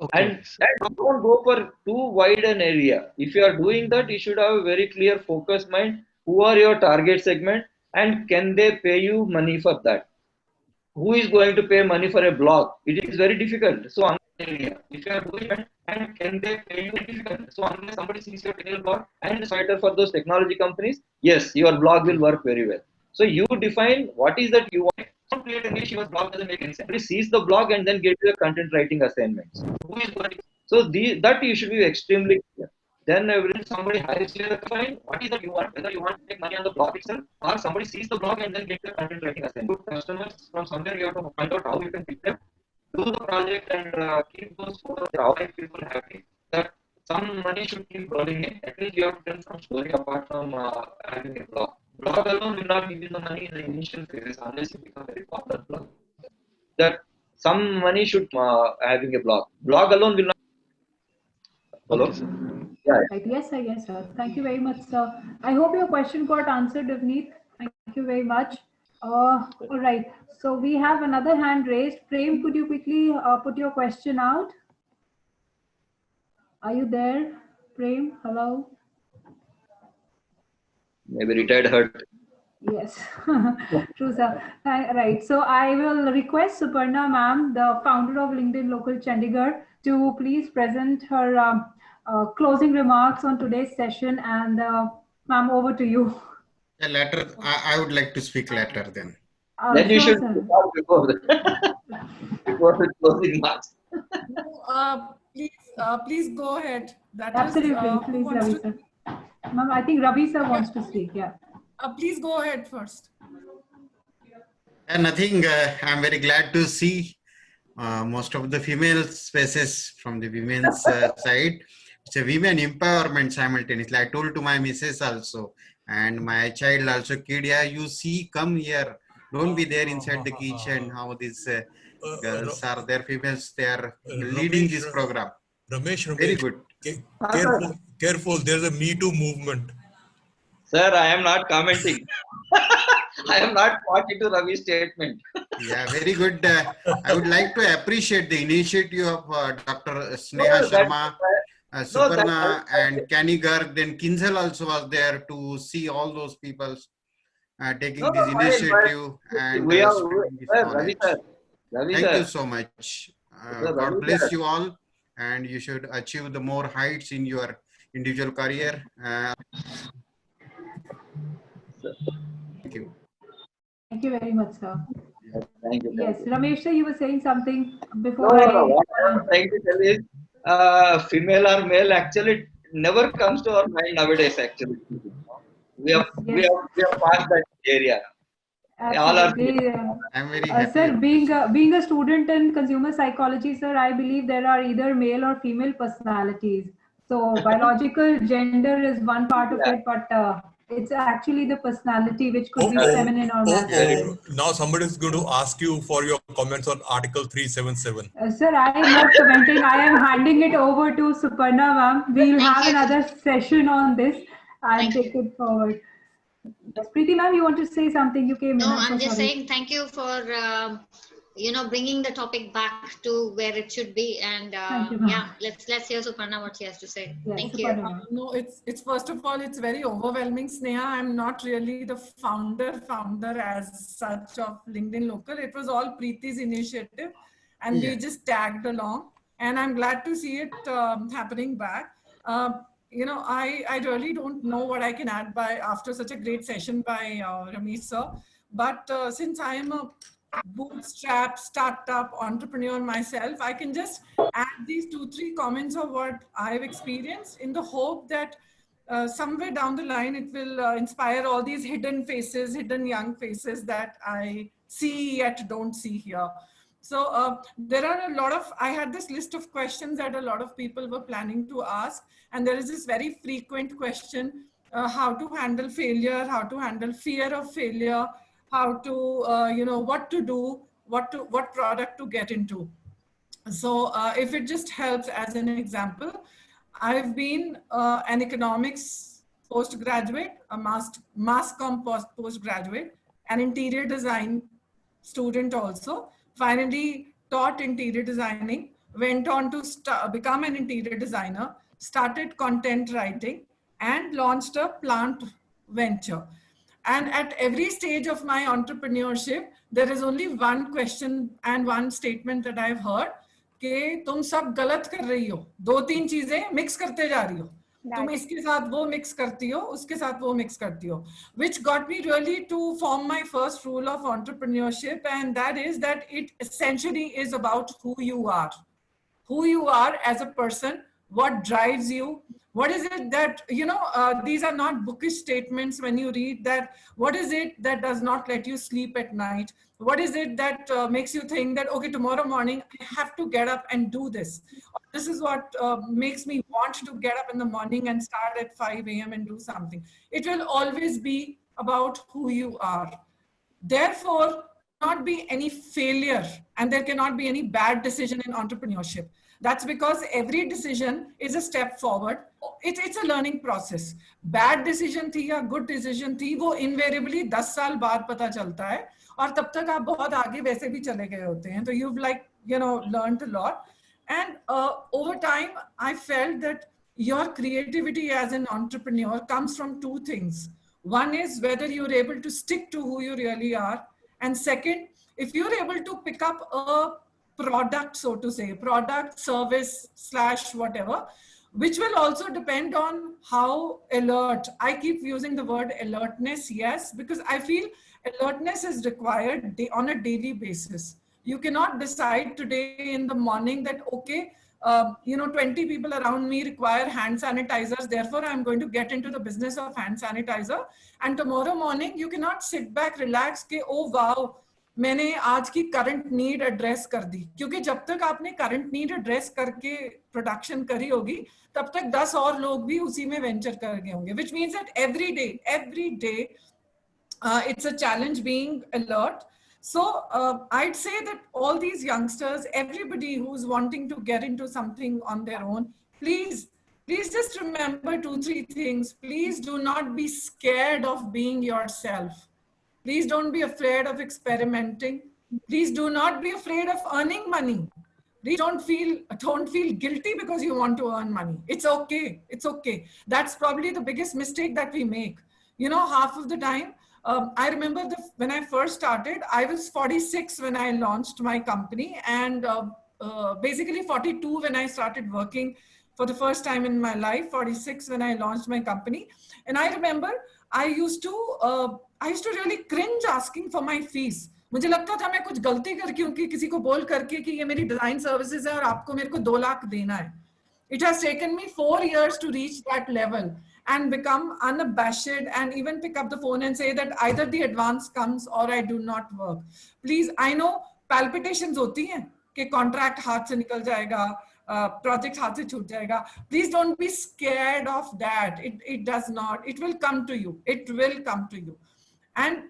Okay. And don't go for too wide an area. If you are doing that, you should have a very clear focus mind. Who are your target segment, and can they pay you money for that? Who is going to pay money for a blog? It is very difficult. So on that area, if you are doing it, and can they pay you? Difficult. So unless somebody sees your technical blog and is writer for those technology companies, yes, your blog will work very well. So you define what is that you want. Don't create a niche. Your blog doesn't make any sense. Somebody sees the blog and then get your content writing assignments. Who is going? So that you should be extremely clear. Then when somebody hires you, define what is that you want, whether you want to make money on the blog itself or somebody sees the blog and then get the content writing assignment. Good customers, from somewhere you have to find out how you can pick them, do the project, and keep those photos, how make people happy. That some money should keep rolling in. At least you have to tell some story apart from having a blog. Blog alone will not give you the money in the initial phases unless you become a very popular blog. That some money should having a blog. Blog alone will not. Hello? Okay, sir. Yeah. Right. Yes, sir. Yes, sir. Thank you very much, sir. I hope your question got answered, Avneet. Thank you very much. All right. So we have another hand raised. Prem, could you quickly put your question out? Are you there, Prem? Hello. Maybe retired hurt. Yes, true, sir. Right. So I will request Suparna ma'am, the founder of LinkedIn Local Chandigarh, to please present her closing remarks on today's session. And ma'am, over to you. Yeah, later, I would like to speak later then. Then you Sure, should sir. talk before the closing marks. Please go ahead. That Absolutely. is, Please, Ravi sir. Ma'am, I think Ravi sir wants to speak. Yeah. Please go ahead first. And nothing, I'm very glad to see most of the female spaces from the women's side. It's a women empowerment simultaneously. I told to my missus also and my child also, kid, yeah, you see, come here. Don't be there inside the kitchen. How these girls are there, females, they are leading this program. Ramesh, very good. Careful. There's a Me Too movement. Sir, I am not commenting. I am not party to Ravi's statement. Yeah, very good. I would like to appreciate the initiative of Dr. Sneha Sharma, Suparna, and Canny Garg. Then Kinzel also was there to see all those people taking this initiative and spreading this knowledge. Thank you so much. God bless you all, and you should achieve the more heights in your individual career. Thank you. Thank you very much, sir. Thank you. Yes, Ramesh sir, you were saying something before No, what I was trying to tell is, female or male actually never comes to our mind nowadays. Actually, we have passed that area. All are. I'm very happy. Sir, being a student in consumer psychology, sir, I believe there are either male or female personalities. So biological gender is one part of it, but it's actually the personality which could be feminine or masculine. Now somebody is going to ask you for your comments on Article 377. Sir, I am not commenting. I am handing it over to Suparna ma'am. We'll have another session on this. I'll take it forward. Preeti ma'am, you want to say something? You came in. No, I'm just saying thank you for bringing the topic back to where it should be. And Thank you, ma'am. yeah, let's hear Suparna what she has to say. Yes, Thank you. Suparna, ma'am. No, it's first of all, it's very overwhelming, Sneha. I'm not really the founder as such of LinkedIn Local. It was all Preeti's initiative, and we just tagged along. And I'm glad to see it happening back. I really don't know what I can add by after such a great session by Ramesh sir. But since I am a bootstrap startup entrepreneur myself, I can just add these 2-3 comments of what I've experienced in the hope that somewhere down the line it will inspire all these hidden faces, hidden young faces that I see yet don't see here. So there are a lot of, I had this list of questions that a lot of people were planning to ask. And there is this very frequent question, how to handle failure, how to handle fear of failure, how to, what to do, what product to get into. So if it just helps as an example, I've been an economics postgraduate, a mass comm postgraduate, an interior design student also, finally taught interior designing, went on to become an interior designer, started content writing, and launched a plant venture. And at every stage of my entrepreneurship, there is only one question and one statement that I've heard, कि तुम सब गलत कर रही हो, 2-3 चीजें mix करते जा रही हो, तुम इसके साथ वो मिक्स करती हो, उसके साथ वो मिक्स करती हो, which got me really to form my first rule of entrepreneurship, and that is that it essentially is about who you are as a person, what drives you. What is it that, these are not bookish statements when you read that, what is it that does not let you sleep at night? What is it that makes you think that, okay, tomorrow morning I have to get up and do this? This is what makes me want to get up in the morning and start at 5 a.m. and do something. It will always be about who you are. Therefore, not be any failure and there cannot be any bad decision in entrepreneurship. That's because every decision is a step forward. It's a learning process. Bad decision थी या good decision थी, वो invariably 10 साल बाद पता चलता है, और तब तक आप बहुत आगे वैसे भी चले गए होते हैं. So you've learned a lot. And over time, I felt that your creativity as an entrepreneur comes from 2 things. One is whether you're able to stick to who you really are. And second, if you're able to pick up a product, so to say, product, service, / whatever, which will also depend on how alert. I keep using the word alertness, yes, because I feel alertness is required on a daily basis. You cannot decide today in the morning that, okay, 20 people around me require hand sanitizers, therefore I'm going to get into the business of hand sanitizer. And tomorrow morning, you cannot sit back, relax, ke, oh wow, मैंने आज की current need address कर दी, क्योंकि जब तक आपने current need address करके production करी होगी, तब तक 10 और लोग भी उसी में वेंचर कर गए होंगे, which means that every day it's a challenge being alert. So I'd say that all these youngsters, everybody who's wanting to get into something on their own, please just remember 2-3 things. Please do not be scared of being yourself. Please don't be afraid of experimenting. Please do not be afraid of earning money. Please don't feel guilty because you want to earn money. It's okay. It's okay. That's probably the biggest mistake that we make. Half of the time, I remember when I first started, I was 46 when I launched my company, and basically 42 when I started working for the first time in my life, 46 when I launched my company. And I remember I used to really cringe asking for my fees. मुझे लगता था मैं कुछ गलती करके उनकी किसी को बोल करके कि ये मेरी डिजाइन सर्विसेज है और आपको मेरे को 2 लाख देना है. It has taken me 4 years to reach that level and become unabashed and even pick up the phone and say that either the advance comes or I do not work. Please, I know palpitations होती हैं कि contract हाथ से निकल जाएगा, project हाथ से छूट जाएगा. Please don't be scared of that. It does not. It will come to you. It will come to you. And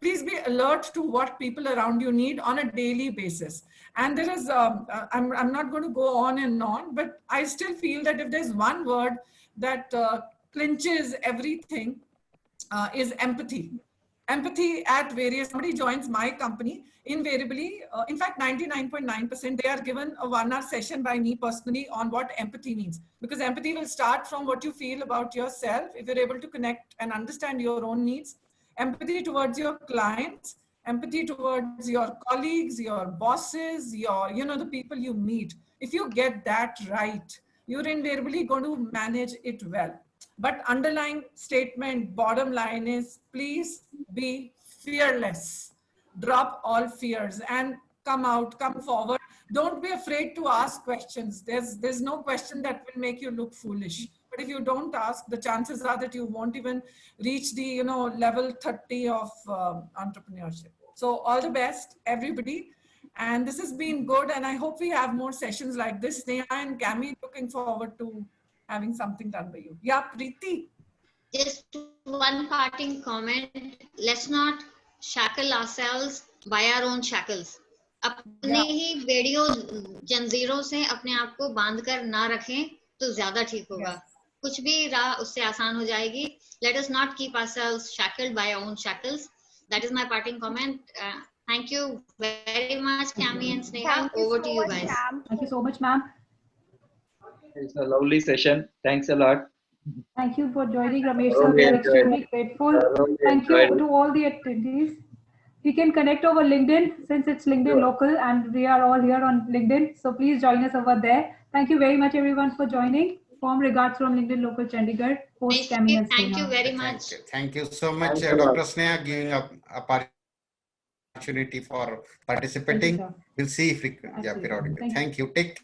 please be alert to what people around you need on a daily basis. And there is, I'm not going to go on and on, but I still feel that if there's one word that clinches everything, is empathy. empathy at various, somebody joins my company, invariably, in fact, 99.9%, they are given a 1-hour session by me personally on what empathy means. Because empathy will start from what you feel about yourself. If you're able to connect and understand your own needs, empathy towards your clients, empathy towards your colleagues, your bosses, your, the people you meet. If you get that right, you're invariably going to manage it well. But underlying statement, bottom line is, please be fearless. Drop all fears and come forward. Don't be afraid to ask questions. There's no question that will make you look foolish. But if you don't ask, the chances are that you won't even reach the level 30 of entrepreneurship. So all the best, everybody. And this has been good. And I hope we have more sessions like this. Sneha and Cammy, looking forward to having something done by you. Yeah, Preeti. Just one parting comment. Let's not shackle ourselves by our own shackles. अपने ही बेड़ियों जंजीरों से अपने आप को बांध कर ना रखें तो ज्यादा ठीक होगा. कुछ भी राह उससे आसान हो जाएगी. Let us not keep ourselves shackled by our own shackles. That is my parting comment. Thank you very much, Cammy and Sneha. Over to you guys. Thank you so much, ma'am. It's a lovely session. Thanks a lot. Thank you for joining, Ramesh sir. We are extremely grateful. Thank you to all the attendees. We can connect over LinkedIn since it's LinkedIn local and we are all here on LinkedIn. So please join us over there. Thank you very much, everyone, for joining. Warm regards from LinkedIn local Chandigarh. Host Cammy and Thank you very much. Thank you so much, Dr. Sneha, giving up opportunity for participating. We'll see if we periodically. Thank you. Take